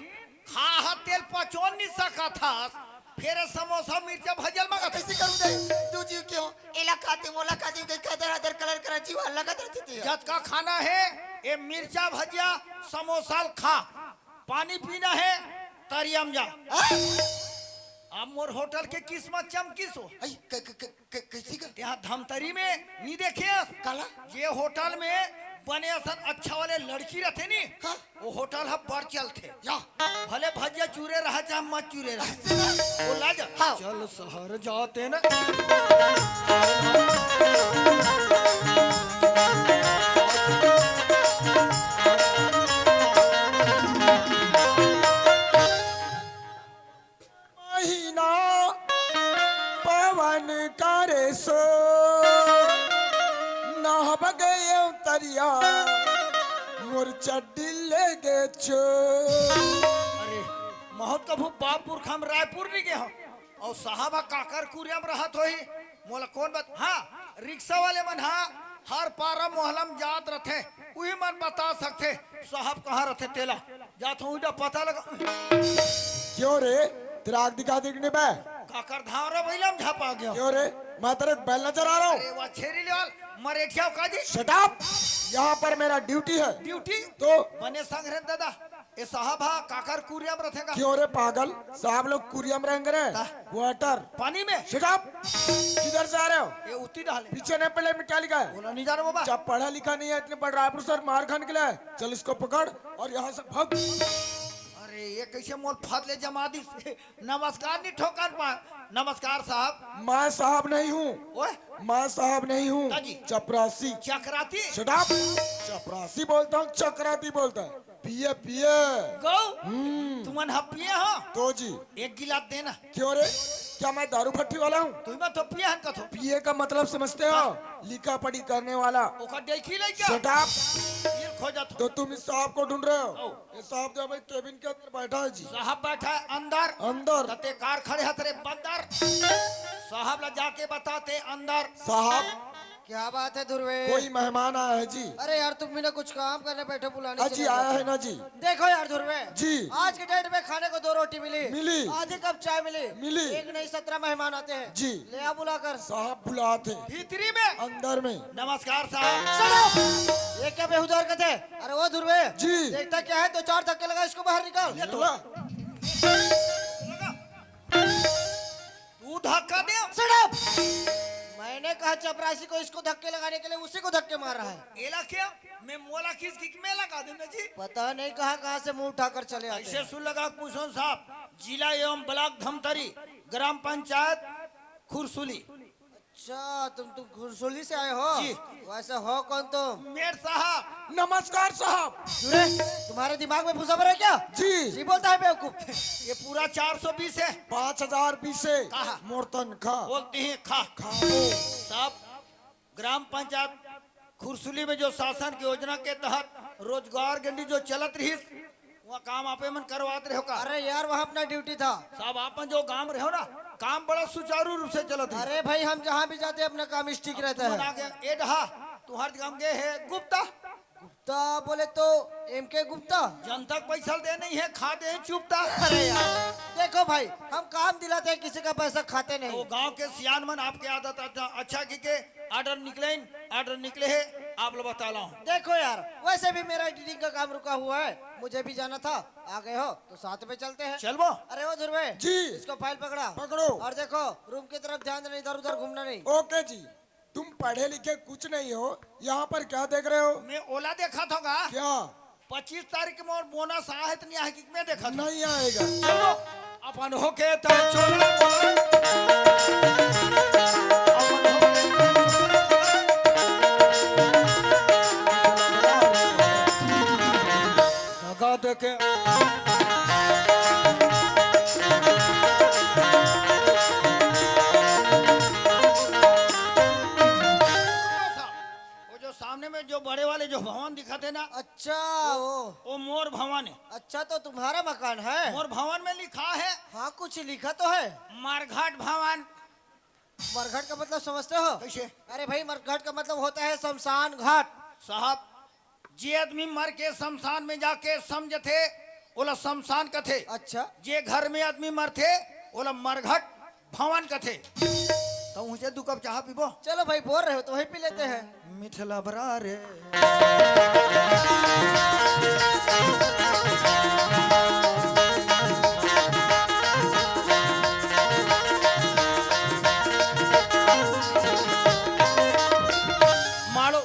खा तेल पचोन नहीं सका था फिर समोसा मिर्चा भजल मगा कैसे करूं दे तू जी क्यों एला खाते मोला खाते के कदर अदर कलर करा जीव अल्लाह का तरती थी जत का खाना है ये मिर्चा भजिया समोसा खा पानी पीना है तरियम जा अब मोर होटल के किस्मत चमकिस हो आई कैसी का यहाँ धमतरी में नहीं देखे काला ये होटल में बने असन अच्छा वाले लड़की रहते नी हाँ? वो होटल है बढ़ चलते या भले भजिया चूरे रहा चाहे मत चूरे रहा वो ला जा हाँ। चल शहर जाते ना महीना पवन करे सो नहब गए तरिया मोर चड्डी ले गे छो अरे महत कभू बापुर खम रायपुर नहीं गए हो और साहबा काकर कुरियम रहत होई मोला कौन बात हाँ रिक्शा वाले मन हाँ हर पारा मोहलम जात रथे वही मन बता सकते साहब कहाँ रथे तेला जात हूँ पता लगा क्यों रे तेरा आग दिखा दिखने पे काकर धाव रे भैलम झापा गया क्यों रे मैं तेरे बैल नजर आ रहा हूँ अरे वाह छेरी लेवाल मरेठिया काजी शट अप यहाँ पर मेरा ड्यूटी है ड्यूटी तो बने संग रे दादा ये साहब हा काकर कुरियम रथेगा क्यों रे पागल साहब लोग कुरियम रहेंगे रे वाटर पानी में शट अप किधर से आ रहे हो ये उती डाले पीछे ने पहले में क्या लिखा है बोला नहीं जा रहा बाबा जब पढ़ा लिखा नहीं है इतने बड़ रायपुर सर मार खाने के लिए चल इसको पकड़ और यहाँ से भाग अरे ये कैसे मोल फादले जमा दी नमस्कार नहीं ठोकर पा नमस्कार साहब मैं साहब नहीं हूँ ओए मैं साहब नहीं हूँ काजी? चपरासी चक्राती शट अप चपरासी बोलता हूँ चक्राती बोलता है पिए पिए गौ तुमन हपिए हो तो जी एक गिलास देना क्यों रे क्या मैं दारू भट्टी वाला हूँ तुम्हें तो पिए हन कथो पिए का मतलब समझते हो लिखा पढ़ी करने वाला ओका देखी ले क्या शट अप ये खो जातो तो तुम इस साहब को ढूंढ रहे हो ये साहब जो भाई केबिन के अंदर बैठा है जी साहब बैठा है अंदर अंदर तते कार खड़े हतरे बंदर साहब ला जाके बताते अंदर साहब क्या बात है ध्रुवे कोई मेहमान आया है जी अरे यार तुम भी ना कुछ काम करने बैठे बुलाने हाँ जी आया है ना जी देखो यार ध्रुवे जी आज के डेट में खाने को 2 रोटी मिली मिली। आधी कप चाय मिली मिली। एक नहीं 17 मेहमान आते हैं जी। ले आ बुलाकर साहब बुलाए थे भीतरी में अंदर में नमस्कार साहब चलो ये क्या बेहुदा हरकत है अरे वो ध्रुवे जी। देखता क्या है 2-4 धक्के लगा इसको बाहर निकाल ये तो बोला, तू धक्का दे मैंने कहा चपरासी को इसको धक्के लगाने के लिए उसी को धक्के मार रहा है एला क्या मैं मोला किस किक में लगा दूंगा जी पता नहीं कहाँ से मुंह उठाकर चले आते ऐसे हैं। सुन लगा पूछो साहब जिला एवं ब्लॉक धमतरी ग्राम पंचायत खुरसुली अच्छा तुम खुरसुली से आए हो जी। वैसे हो कौन तुम मेर साहब नमस्कार साहब ध्रुवे तुम्हारे दिमाग में भूसा भरा है क्या जी जी बोलता है बेवकूफ ये पूरा 420 है 5000 पीसे कहा? मोर तनखा बोलते हैं खा खाओ साहब ग्राम पंचायत खुरसुली में जो शासन की योजना के तहत रोजगार गंडी जो चलत रही वह काम आपे मन करवाते रहो का अरे यार वहाँ अपना ड्यूटी था साहब आप जो काम रहो ना काम बड़ा सुचारू रूप से चलत है। अरे भाई हम जहाँ भी जाते हैं अपना काम स्टिक रहता बना है। के ए ढहा तुहार काम गए है गुप्ता गुप्ता बोले तो एम के गुप्ता। जनता को पैसा दे नहीं है खा दे चुपता। अरे यार देखो भाई हम काम दिलाते हैं किसी का पैसा खाते नहीं। वो गांव के सियान मन आपके आदत अच्छा की के ऑर्डर निकले है आप लोग बता लो। देखो यार वैसे भी मेरा एडिटिंग का काम रुका हुआ है, मुझे भी जाना था, आ गए हो तो साथ में चलते हैं। चलबो। अरे वो ध्रुवे जी। इसको फाइल पकड़ा। पकड़ो। और देखो रूम की तरफ ध्यान देना, इधर उधर घूमना नहीं। ओके जी। तुम पढ़े लिखे कुछ नहीं हो, यहाँ पर क्या देख रहे हो? मैं ओला देखा था क्या 25 तारीख में और बोनस आया है तो नहीं आया कि मैं देखा था नहीं आएगा? चलो अपन होके तो छोड़ लगा देखे वो जो सामने में जो बड़े वाले जो भवन दिखाते ना अच्छा वो मोर भवन है। अच्छा तो तुम्हारा मकान है? मोर भवन में लिखा है हाँ कुछ लिखा तो है। मारघाट भवन। मरघट का मतलब समझते हो? कैसे? अरे भाई मरघट का मतलब होता है शमशान घाट। साहब जे आदमी मर के शमशान में जाके समझ थे ओला शमशान कथे। अच्छा जे घर में आदमी मर थे ओला मरघट भवन कथे। तो मुझे 2 कप चाह पीबो। चलो भाई बोल रहे हो तो वही पी लेते हैं। मिठला बरा रे मारो।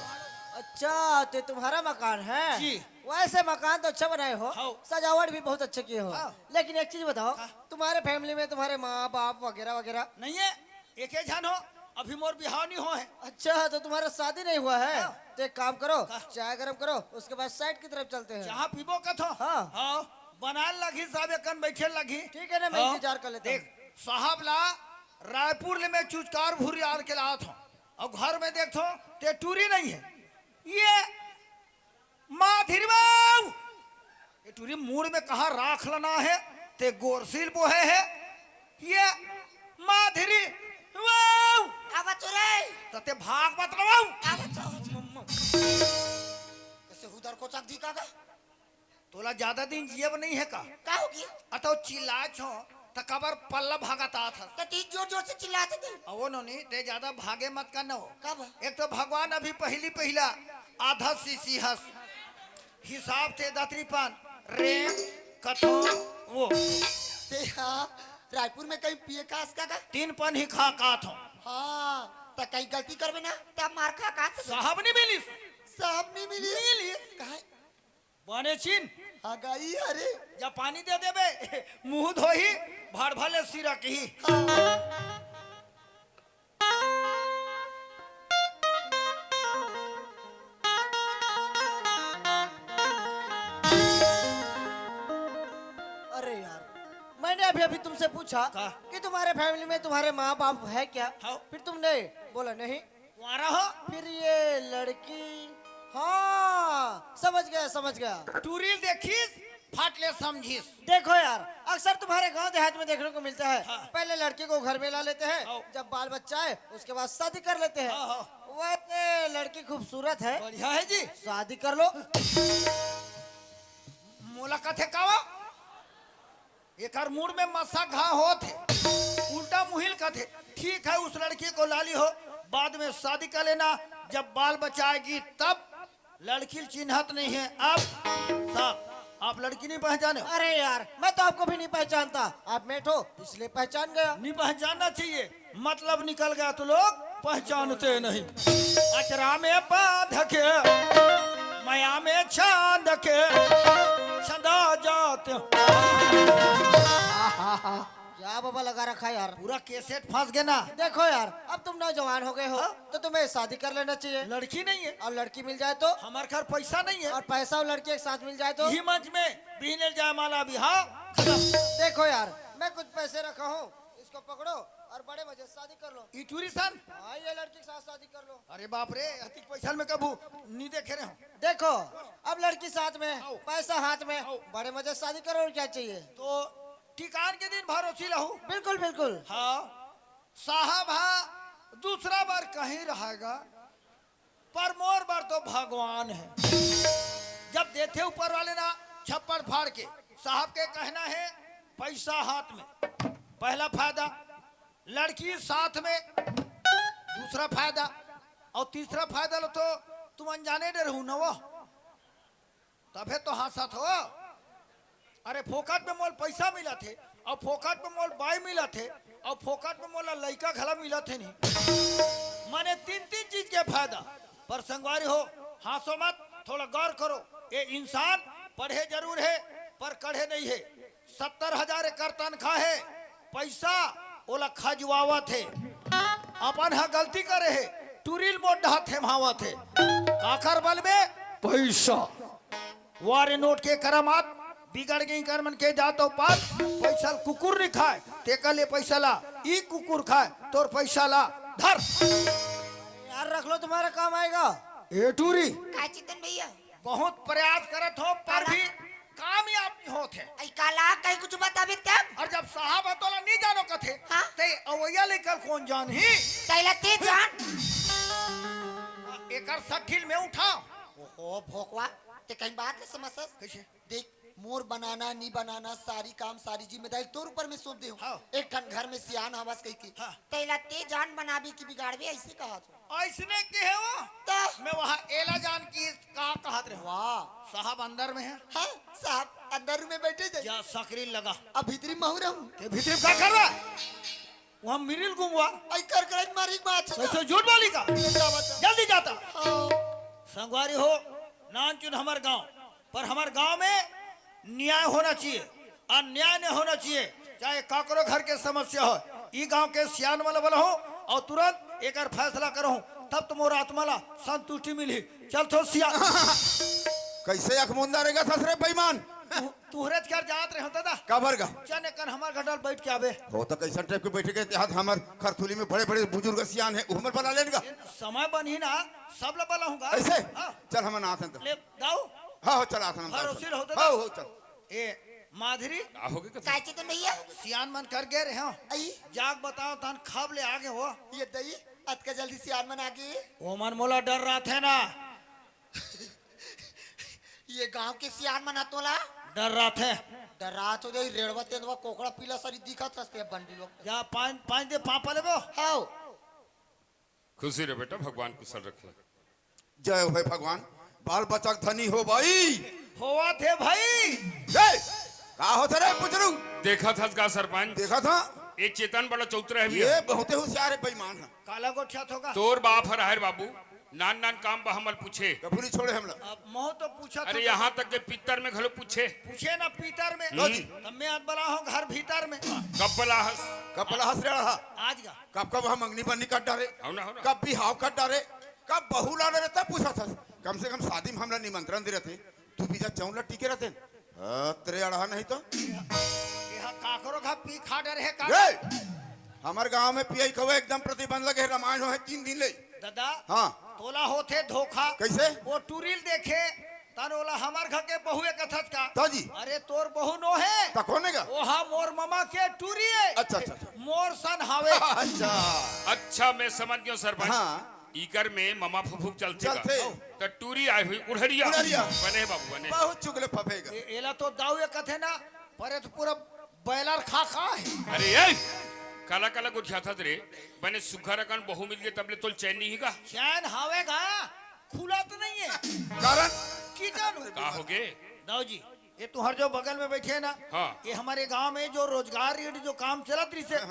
अच्छा तो तुम्हारा मकान है? जी। वैसे मकान तो अच्छा बनाए हो, हाँ। सजावट भी बहुत अच्छे किए हो। हाँ। लेकिन एक चीज बताओ, तुम्हारे फैमिली में तुम्हारे माँ बाप वगैरह वगैरह? नहीं है एक ही जान हो अभी मोर बिहाव नहीं हो है। अच्छा तो तुम्हारा शादी नहीं हुआ है? हाँ। तो एक काम करो, चाय गरम करो, उसके बाद साइड की तरफ चलते हैं। चाह पीबो कथो। हाँ। हाँ बनाए लगी साहब कन बैठे लगी। ठीक है ना, मैं हाँ। इंतजार कर लेता हूँ। देख साहब ला रायपुर ले में चुचकार भूरी आल के लात हो और घर में देखो ते टूरी नहीं है। ये माँ धीरबाऊ ये टूरी मूड में कहा राख लेना है ते गोरसील बोहे है। ये माँ धीरी वाऊ तते भाग मत लगाऊ। कैसे उधर को चक दी काका तोला ज्यादा दिन जियब नहीं है का? का होगी? अतो चिल्ला छो त कबर पल्ला भागता था। तो ती जोर जोर से चिल्लाते थे। वो नोनी ते ज्यादा भागे मत करना हो। कब? एक तो भगवान अभी पहला आधा सीसी हस हिसाब थे दतरीपन रे कथो वो ते हाँ रायपुर में कहीं पिए कास काका? 3 पन ही खा का थो। हाँ तो कहीं गलती करबे ना तब मार खा का साहब नहीं मिली साहब नहीं मिली। मिली कहे बने चीन आ गई अरे जब पानी दे देबे मुंह धोही भाड़ भले सिरा की। अरे यार मैंने अभी अभी तुमसे पूछा का? कि तुम्हारे फैमिली में तुम्हारे माँ बाप है क्या? हाँ। फिर तुमने बोला नहीं। वारा हो फिर ये लड़की, हाँ समझ गया। टूरी देखीस फाटले समझीस। देखो यार अक्सर तुम्हारे गांव देहात में देखने को मिलता है, हाँ। पहले लड़की को घर में ला लेते हैं, हाँ। जब बाल बच्चा है उसके बाद शादी कर लेते हैं। हाँ, हाँ। वैसे लड़की खूबसूरत है, बढ़िया है जी। शादी कर लो। मुलाकात है कावा एक मूड में मसा घा हो थे उल्टा मुहिल का थे। ठीक है उस लड़की को लाली हो बाद में शादी कर लेना, जब बाल बचाएगी तब। लड़की चिन्हत नहीं है अब साहब आप लड़की नहीं पहचाने? अरे यार मैं तो आपको भी नहीं पहचानता, आप मेट हो इसलिए पहचान गया। नहीं पहचानना चाहिए, मतलब निकल गया तो लोग पहचानते नहीं। अचरा में बांध के माया में चांद के छंदा जाते क्या बाबा लगा रखा है यार। पूरा कैसेट फंस गया ना। देखो यार अब तुम नौजवान हो गए हो तो तुम्हें शादी कर लेना चाहिए, लड़की नहीं है और लड़की मिल जाए तो, हमारे घर पैसा नहीं है और पैसा और लड़की एक साथ मिल जाए तो। यही मंच में बीने जाए माला बिहार खत्म। देखो यार मैं कुछ पैसे रखा हूँ, इसको पकड़ो और बड़े मजे से शादी कर लो। ई टूरिस्ट हाँ ये लड़की के साथ शादी कर लो। अरे बाप रे अतिक पैसा में कबू नहीं देखे रहे हो। देखो अब लड़की साथ में, पैसा हाथ में, बड़े मजे से शादी करो और क्या चाहिए। तो ठिकान के दिन भरोसी रहू। बिल्कुल बिल्कुल। हाँ साहब हाँ दूसरा बार कहीं रहेगा पर मोर बार तो भगवान है। जब देते ऊपर वाले ना छप्पर फाड़ के, साहब के कहना है पैसा हाथ में पहला फायदा, लड़की साथ में दूसरा फायदा, और तीसरा फायदा लो तो तुम अनजाने डे रहू न वो तबे तो हाँ साथ हो। अरे फोकट में मोल पैसा मिला थे और फोकट में मोल बाई मिला थे और फोकट में मोला लड़का घला मिला थे नहीं। माने तीन तीन चीज के फायदा। पर संगवारी हो हासो मत, थोड़ा गौर करो। ये इंसान पढ़े जरूर है पर कढ़े नहीं है। 70,000 एकर तनख्वाह है, पैसा ओला खजवावा थे, अपन हा गलती करे है, टूरिल मोड थे भावा थे काकर बल में पैसा वारे नोट के करामात बिगड़ गई कर मन के जातो पास पैसा कुकुर नहीं खाए तेका ले पैसा ला, ई कुकुर खाए तोर पैसा ला धर। यार रख लो तुम्हारा काम आएगा। ए टूरी का चितन भैया बहुत प्रयास करत हो पर भी कामयाब नहीं होते। आई काला कहीं कुछ बताबे तब और जब साहब हतोला नहीं जानो कथे हाँ? ते अवैया लेकर कौन जान ही तैला ते जान एकर सठिल में उठाओ। ओहो भोकवा ते कहीं बात नहीं समझस। कैसे देख मोर बनाना नहीं बनाना सारी काम सारी जिम्मेदारी तोर ऊपर में सौंप दे हूं। हाँ। एक ठन घर में सियान हवस कही की हाँ। तैला ते जान बनाबे की बिगाड़बे ऐसे कहा था। ऐसने के है वो तो मैं वहाँ एला जान की का कहत रहे वाह साहब अंदर में है हाँ साहब अंदर में बैठे जाए जा सकरी लगा अब भीतरी महू रहूं ते भीतर का करवा वहाँ मिरिल घूमवा आई कर कर मारी बात कैसे झूठ बोली का जल्दी जाता हाँ। संगवारी हो नानचुन हमार गांव पर हमार गांव में न्याय होना चाहिए, अन्याय नहीं होना चाहिए। चाहे काकरो घर के समस्या हो, ई गांव के सियान वाला वाला हो और तुरंत एक फैसला करो तब तुम्हारा आत्मा ला संतुष्टि मिली। चल तो सियान कैसे अखमुंदा रहेगा ससुरे बेईमान तुहरे कर जात रहे दादा काबर का चने कन हमार घटल बैठ के आवे हो तो कैसा टाइप के बैठे के हाथ हमार खरथुली में बड़े बड़े बुजुर्ग सियान है उमर बना लेगा समय बनी ना सब ला बला हूँगा ऐसे हाँ। चल हम आते हैं तो ले दाऊ हाँ हो चल आते हैं भरोसे रहो तो हाँ हो चल ए माधुरी ahoge ka का चितन भैया सियान मन कर गए रहे हो आई जाग बताओ तन खब ले आगे हो ये दई अत का जल्दी सियान मन आगे वो मन मोला डर रहा थे ना ये गांव के सियान मना तोला डर रहा थे डरा तो दे रेड़वा तेंदवा कोकड़ा पीला सारी दिखत हस्ते बंडी लोग जा पाँच दे पापा ले वो हाओ खुशी रे बेटा भगवान कुशल रखे। जय हो भगवान बाल बच्चा धनी हो भाई हुआ थे भाई जय का होता रे पुचरू देखा था का सरपंच देखा था ये चेतन बड़ा चौतरा है ये बहुते होशियार है बेईमान है काला गोठिया होगा तोर बाप हर बाबू नान नान काम बा हमल पूछे कपूरी छोड़े हम लोग अब मोह तो पूछा अरे यहाँ तक के पितर में घलो पूछे पूछे ना पीतर में लो जी। तब मैं आज बला हूँ घर भीतर में कब बला हस कपला हंस रहा आज का कब कब हम अंगनी बन्नी काट डाले हो ना कब भी हाव काट डाले कब बहू ला रहे तब पूछा था कम से कम शादी में हमरा निमंत्रण दे रहते तू बीजा चौला टीके रहते तेरे अड़ा नहीं तो यहाँ काकरो घा पी खा डर है का ए, हमार गांव में पियाई खवे एकदम प्रतिबंध लगे रामायण हो है 3 दिन ले दादा हाँ तोला होते धोखा कैसे वो टूरिल देखे तन ओला हमार घर के बहुए कथत का तो जी अरे तोर बहु नो है तकोने का ओहा मोर मामा के टूरी है अच्छा अच्छा अच्छा। मोर सन हावे अच्छा अच्छा मैं समझ गया सरपंच हाँ इकर में ममा फुफुक चलते चलते। तो टूरी आई हुई उड़हरिया उड़हरिया। बने बाबू बने बहुत चुगले फफेगा एला तो दाऊ कथे ना परे तो पूरा बैलर खा खा है अरे ये काला काला गुठिया था रे बने सुखा रकन बहु मिल गए तबले तो चैन नहीं का चैन हावेगा खुला तो नहीं है कारण की जानू का हो गए दाऊ जी ये तुम्हारे जो बगल में बैठे है ना हाँ। ये हमारे गांव में जो रोजगार रीढ़ जो काम चला रही से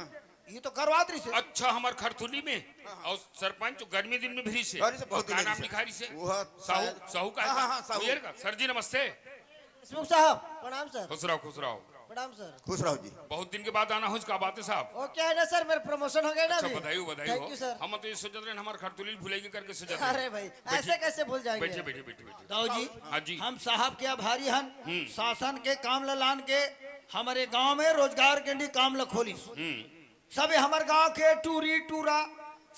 ये तो करवात रही से अच्छा हमार खरथुली में और सरपंच गर्मी दिन में भी से अरे से बहुत क्या दूर नाम से। लिखा रही से वो है साहू शायद- साहू का है हाँ, हाँ, साहू। का सर जी नमस्ते हसमुख साहब प्रणाम सर। खुश रहो खुश रहो प्रणाम सर। खुश रहो जी बहुत दिन के बाद आना हो इसका बात है साहब वो क्या है ना सर मेरा प्रमोशन हो गया ना अच्छा अभी। बधाई हो बधाई थैंक हो यू सर। हम तो ये सोच रहे हैं हमारे खरतुली भूलेगी करके सोच रहे अरे भाई ऐसे कैसे भूल जाएंगे। बैठिए बैठिए बैठिए बैठिए दाऊ जी हाँ जी हम साहब के आभारी हन शासन के काम लान के हमारे गांव में रोजगार के लिए काम खोली सबे हमारे गांव के टूरी टूरा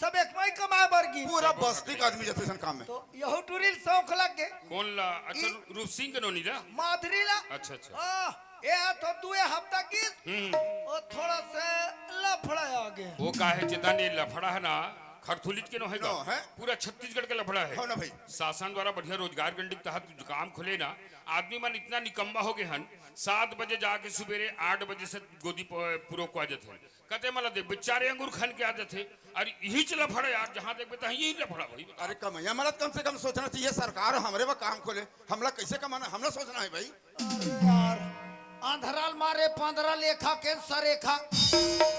सब एक मई कमाए बरगी पूरा बस्ती का आदमी जैसे काम में तो यहो टूरी शौक लग गए कौन ला अच्छा रूप सिंह के नोनी ला माधुरी ला अच्छा अच्छा आ, ये तो 2 हफ्ता की और थोड़ा सा लफड़ा आगे वो का है चेतन, ये लफड़ा है ना खरथुलित के नो है नो है। पूरा छत्तीसगढ़ के लफड़ा है। हो ना भाई। शासन द्वारा बढ़िया रोजगार गंडी के तहत काम खुले ना, आदमी मन इतना निकम्बा हो गए हन 7 बजे जाके सवेरे 8 बजे से गोदी पूरो को आ जाते हैं। कहते मतलब देख बेचारे अंगूर खन के आ जाते। अरे यही चला फड़ा यार, जहाँ देख बेता यही लफड़ा भाई। अरे कमैया मरद कम से कम सोचना चाहिए सरकार हमारे वो काम खोले, हमला कैसे कमाना हमला सोचना है भाई। अरे यार आंधराल मारे 15 लेखा के सरेखा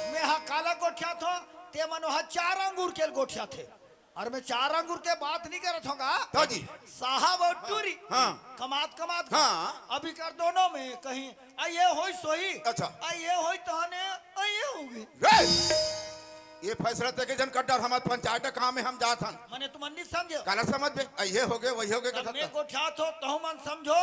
में हा काला गोठिया थो ते मनो हा 4 अंगूर के गोठिया थे। और मैं 4 अंगूर के बात नहीं करत होगा तो जी साहब और टूरी हाँ। कमात हाँ। अभी कर दोनों में कहीं आइए होई सोई अच्छा। आइए होई तहने आइए होगी ये फैसला तक जन कट डर हमारे पंचायत काम में हम जात हन मने तुम नहीं समझे काला समझ में ये हो गए वही हो गए मैं गोठिया थो तो मन समझो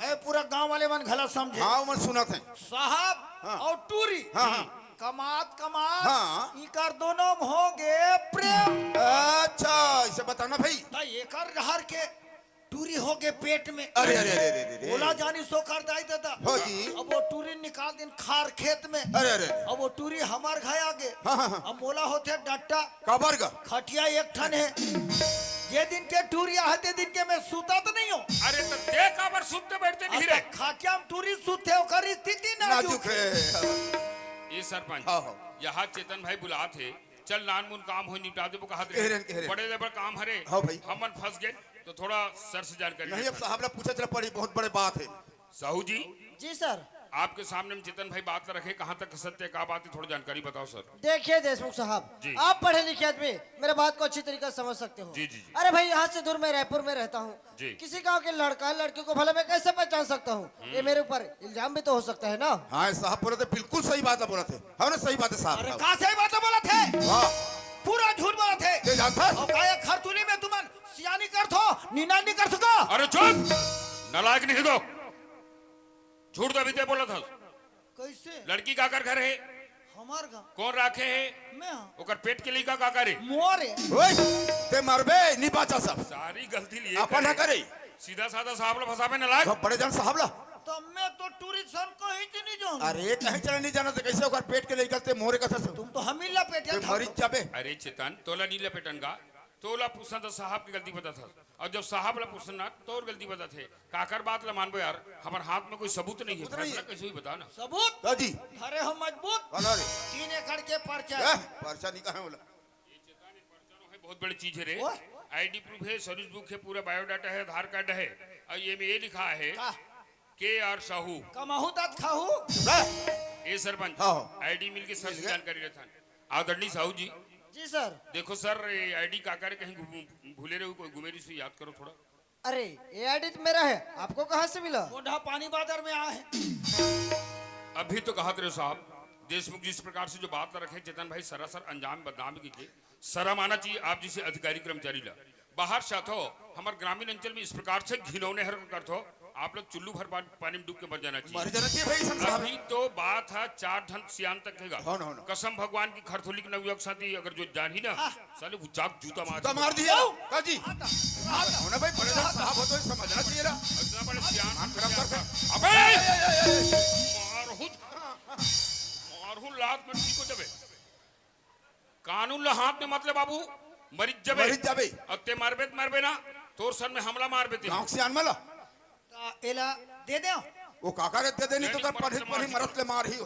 ए पूरा गांव वाले मन गलत समझे। हाँ मन सुनत है साहब हाँ। और टूरी हाँ। कमात हाँ। इकर दोनों हो गए प्रेम। अच्छा इसे बताना भाई। तो एकर रहर के टूरी हो गए पेट में। अरे अरे अरे अरे बोला जानी सो कर दाई देता हो जी। अब वो टूरी निकाल दिन खार खेत में। अरे अरे अब वो टूरी हमार घर आगे हाँ, हाँ, हाँ। अब बोला होते डट्टा कबर का खटिया एक ठन है जे दिन के टूरी आते दिन के मैं सूता तो नहीं हो। अरे तो ते काबर सुनते बैठते नहीं रे। खाटिया में टूरी सूते ओकर स्थिति नाजुक है। ये सरपंच हाँ, हाँ। यहाँ चेतन भाई बुला थे, चल नान मुन काम हो निपटा दे। वो कहा कहरे। बड़े लेबर काम हरे। हाँ भाई। हमन फंस गए तो थोड़ा सर से जानकारी नहीं अब लेते। साहब ने पूछा चला पड़ी बहुत बड़े बात है। साहू जी जी सर। आपके सामने में चेतन भाई बात रखे, कहाँ तक सत्य क्या बात है, थोड़ी जानकारी बताओ सर। देखिए देशमुख साहब, जी। आप पढ़े लिखे आदमी मेरे बात को अच्छी तरीके से समझ सकते हो। जी, जी, जी। अरे भाई यहाँ से दूर मैं रायपुर में रहता हूँ। जी। किसी गांव के लड़का लड़की को भला मैं कैसे पहचान सकता हूँ? ये मेरे ऊपर इल्जाम भी तो हो सकता है ना। हाँ साहब बोले थे बिल्कुल सही बात है बोला थे हमने सही बात है अरे साहब। कहाँ से बात बोला थे वाह पूरा झूठ बोला थे। ये जानता और काया खरतुली में तुमन सियानी कर थो नीना नहीं कर सको। अरे चुप, नालायक नहीं दो, झूठ तो अभी ते बोला था। कैसे लड़की का कर घर है, हमार का कौन राखे है, मैं ओकर पेट के लिए का करे। मोरे ओए ते मरबे नहीं बाचा सब सारी गलती लिए अपन ना करे सीधा साधा साहब ला फसावे नालायक। अब बड़े जन साहब ला। तो मैं तो टूरिस्ट कहीं से नहीं जाऊँ। अरे कहीं चला नहीं जाना तो कैसे ओकर पेट के लेकर ते मोरे कथा से तुम तो हम ही लपेटिया था। मरी जाबे। अरे चेतन तोला नीले पेटन का तोला पूछना तो साहब की गलती बता था, और जब साहब ला पूछना तो और गलती बता थे। काकर बात ला मानबो यार, हमारे हाथ में कोई सबूत नहीं है, फैसला कैसे हुई बता ना। सबूत तो जी अरे हम मजबूत बोलो रे 3 एकड़ के पर्चा। पर्चा नहीं कहा बोला। ये चेतन ये पर्चा है बहुत बड़ी चीज है रे। ओए। आईडी प्रूफ है, सर्विस बुक है, पूरा बायोडाटा है, आधार कार्ड है, और ये में ये लिखा है का के आर साहू। कमाहू तात खाहू। ए सरपंच हाँ। आईडी मिल के सर जानकारी रहता। आदरणीय साहू जी जी सर। देखो सर ये आईडी काकर कहीं भूले रहे हो, कोई गुमेरी से याद करो थोड़ा। अरे ये आईडी तो मेरा है, आपको कहाँ से मिला? बूढ़ा पानी बाजार में आए अभी तो कहा थे साहब, देशमुख जिस प्रकार से जो बात रखे चेतन भाई सरासर अंजाम बदनामी की शर्म आना चाहिए आप जैसे अधिकारी कर्मचारी ला। बाहर साथ हो हमारे ग्रामीण अंचल में इस प्रकार से घिनौने हरकत करते हो, आप लोग चुल्लू भर पानी में डूब के मर जाना मर चाहिए। जाना चाहिए भाई सब साहब। अभी तो बात है 4 धन सियान तक है। हो ना, हो ना। कसम भगवान की खरथोली के नवयुवक साथी अगर जो जान ही ना साले वो चाक जूता तो मार दिया का जी आता होना भाई बड़े जन साहब हो तो समझना चाहिए ना। इतना बड़े सियान खराब कर अबे मारहू लात में ठीक हो जाबे, कानून ला हाथ में मतलब बाबू मरिज जाबे। मरिज जाबे। अत्ते मारबे ना तोर सर में हमला मार बेते। गांव से आनमला एला दे दे वो काका रे दे देनी तो कर पढ़ी पढ़ी मरत ले मार ही।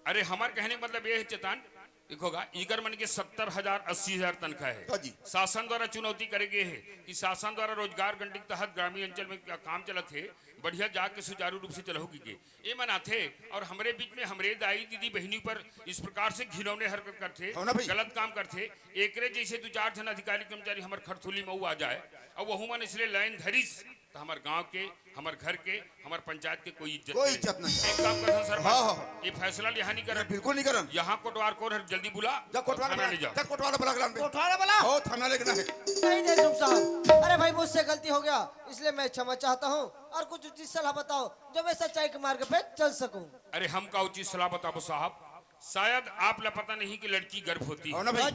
अरे हमारे कहने का मतलब ये है चेतन देखोगा ईगर मन के 70,000 80,000 तनख्वाह हाँ है। जी। शासन द्वारा चुनौती करेंगे है कि शासन द्वारा रोजगार गंडी के तहत ग्रामीण अंचल में क्या काम चलत है बढ़िया जाके सुचारू रूप से चलहोगी के ये मना थे। और हमारे बीच में हमारे दाई दीदी बहनी पर इस प्रकार से घिनौने हरकत करते, हो ना भाई। गलत काम करते। एकरे जैसे 2-4 जन अधिकारी कर्मचारी हमारे खरथुली में आ जाए और वह मन इसलिए लाइन धरीस तो हमारे गांव के हमारे घर के हमारे पंचायत के कोई इज्जत नहीं। एक काम कर सर हाँ, हाँ। ये फैसला यहाँ नहीं कर बिल्कुल नहीं करन। यहाँ कोटवार कौन है जल्दी बुला जा कोटवाला थाना ले जाओ। जा कोटवाला बला गलान पे कोठवाला वाला ओ थाना लेके ना है। नहीं देशमुख साहब, अरे भाई मुझसे गलती हो गया इसलिए मैं क्षमा चाहता हूँ और कुछ उचित सलाह बताओ जो मैं सच्चाई के मार्ग पे चल सकूं। अरे हम का उचित सलाह बताओ साहब, शायद आप ला पता नहीं कि लड़की गर्भ होती हो है। ना भाई।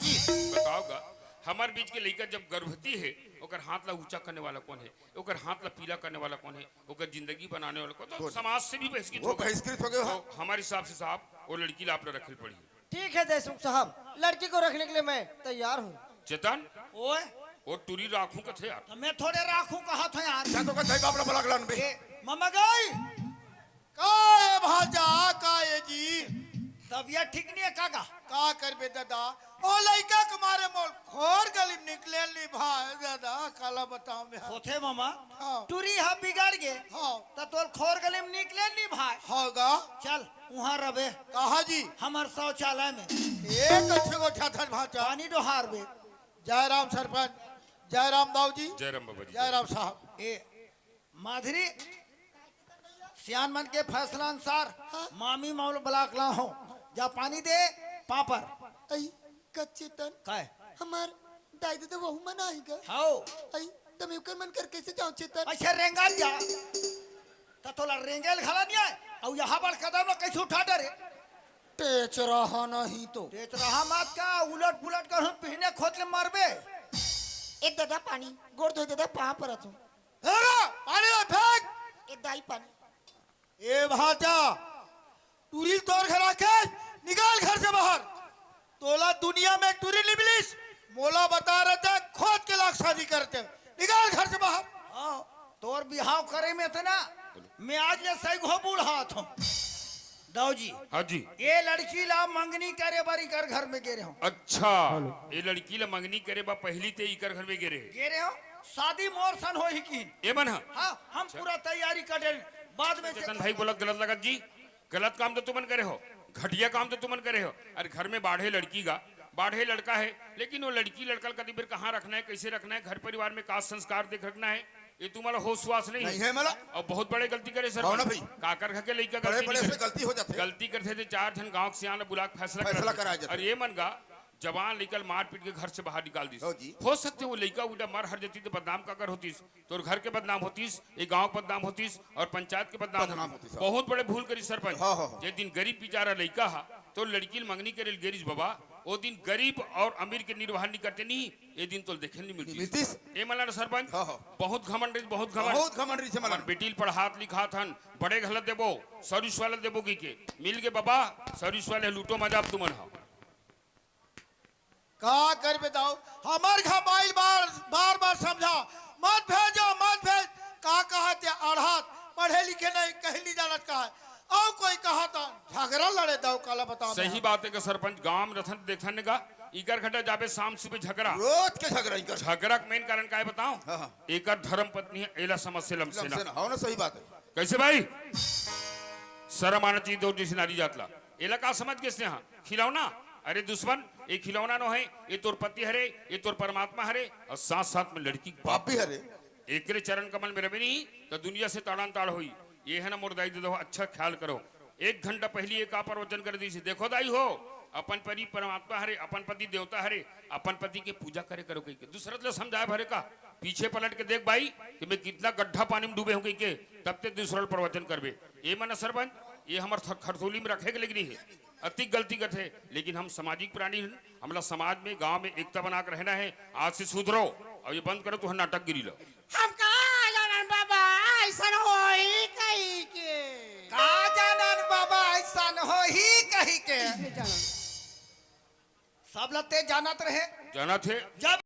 बताओगा हमार बीच के लड़का जब गर्भवती है ओकर हाथ ला ऊंचा करने वाला कौन है, ओकर हाथ ला पीला करने वाला कौन है, ओकर जिंदगी बनाने वाला कौन, तो समाज से भी बहिष्कृत वो हो गए। बहिष्कृत हो गए हो। तो हमारे हिसाब से साहब वो लड़की ला आपने रखल पड़ी। ठीक है देशमुख साहब, लड़की को रखने के लिए मैं तैयार हूँ। चेतन ओए वो टूरी राखू का थे यार। तो मैं थोड़े राखू कहा था यार। क्या तो कहीं बाप बला गलन बे। मम्मा गई काय भाजा काय जी तबियत ठीक नहीं है काका। का करबे दादा ओ लइका के मारे मोल खोर गली निकले ली भाई दादा काला बताओ मैं होथे मामा हाँ। टूरी हा बिगाड़ गे हाँ तो तोर खोर गली में निकले नहीं भाई। होगा चल वहाँ रबे कहा जी हमार शौचालय में एक अच्छे को ठाठर भाचा पानी डोहार बे। जयराम सरपंच, जयराम दाऊ जी, जयराम बाबा जी। जयराम साहब। ए माधुरी सियान मन के फैसला अनुसार मामी मौल ब्लाक ला हो जा पानी दे पापर आई कच्चे तन काय हमार दादी तो वहू मना ही गा हाओ आई तम युकर मन कर कैसे जाऊं चेतन। ऐसे रेंगाल जा तो तोला रेंगेल खला नहीं है और यहाँ पर कदम कैसे उठा डरे टेच रहा नहीं तो तेज रहा मत का उलट पुलट कर पीने खोद ले मरबे। ए दादा पानी गोड़ धो दादा पा पर तू पानी में फेंक। ए दाई पानी ए भाचा टूरी तोड़ घर आके निकाल घर से बाहर। तोला दुनिया में टूरी लिबलिस मोला बता रहे थे खोद के लाख शादी करते निकाल घर से बाहर। हाँ तोर बिहाव करे में थे ना मैं आज ले सही घो बूढ़ा था दाऊ जी। हाँ जी। ये लड़की ला मंगनी करे बारी कर घर में गिरे हो। अच्छा ये लड़की ला मंगनी करे बा पहली ते इकर घर में गिरे गिरे हो शादी मोर सन हो ही की। ए मन हाँ हम पूरा तैयारी कर दे बाद में चेतन भाई बोला गलत लगत जी, गलत काम तो तुमन करे हो, घटिया काम तो तुमन करे हो। अरे घर में बाढ़े लड़की का बाढ़े लड़का है, लेकिन वो लड़की लड़का कभी फिर कहाँ रखना है, कैसे रखना है, घर परिवार में का संस्कार देख रखना है, ये तुम्हारा होश वास नहीं नहीं है मला। और बहुत बड़े गलती करे सर। कहो ना भाई। काकर खा के लड़का बड़े बड़े गलती से गलती हो जाते। गलती करते थे 4 जन गांव से आना बुला के फैसला फैसला कराया जाता। और ये मन गा जवान लेकर मार पीट के घर से बाहर निकाल दी। हो जी। हो सकते वो लड़का उल्टा मार हर जाती तो बदनाम का कर होतीस, तो घर के बदनाम होतीस, ये गांव बदनाम होतीस और पंचायत के बदनाम होतीस। बहुत बड़े भूल करी सरपंच। हाँ, हाँ। जे दिन गरीब बेचारा लड़का हा तो लड़की मंगनी करे गेरिस बाबा वो दिन गरीब और अमीर के निर्वाह नहीं करते नहीं, ये दिन तो देखे नहीं मिलती। मिलतीस। ए मलाना सरपंच हाँ, हाँ। बहुत घमंड बहुत बहुत घमंड रही से मला। बेटील पर हाथ लिखा थन बड़े गलत देबो सर्विस वाले देबो की के मिल के बाबा सर्विस वाले लूटो मजाब तुमन हा का कर बताओ हमार घर बाइल बार बार बार समझा मत भेजो मत भेज। का कहा थे अड़हात पढ़े लिखे नहीं कहीं नहीं जानत का है और कोई कहा था झगड़ा लड़े दो काला बताओ। सही बात है कि सरपंच गांव रथन देखने का इकर घटा जाबे शाम सुबह झगड़ा रोज के झगड़ा इनका। झगड़ा का मेन कारण का है बताओ। हाँ, हाँ। एक धर्म पत्नी है एला समस्या लमसेना हो ना सही बात है। कैसे भाई शर्म आना चाहिए दो जैसी नारी जातला एला का समझ किसने हाँ खिलौना। अरे दुश्मन ये खिलौना नो है, ये तोर पति हरे, ये तोर परमात्मा हरे और साथ साथ में लड़की बाप भी हरे। एकरे चरण कमल में रवे नहीं तो दुनिया से ताड़ान ताड़ हुई। ये है ना मुर्दाई दे दो अच्छा ख्याल करो। 1 घंटा पहले एक प्रवचन कर दी देखो दाई हो अपन पति परमात्मा हरे, अपन पति देवता हरे, अपन पति के पूजा करे करो कहीं के दूसरा तो समझाए भरे का पीछे पलट के देख भाई कि मैं कितना गड्ढा पानी में डूबे हूँ कहीं के तब ते दूसरा प्रवचन करबे। ये माना सरपंच ये हमारे खरथोली में रखे के लेकिन है अति गलती करते है, लेकिन हम सामाजिक प्राणी हमारा समाज में गांव में एकता बना कर रहना है। आज से सुधरो और ये बंद करो तो नाटक गिरी लो। हम कहा जानन बाबा ऐसा होई कहीं के का जानन बाबा ऐसा हो ही कही के सब लते जानत रहे जाना थे जब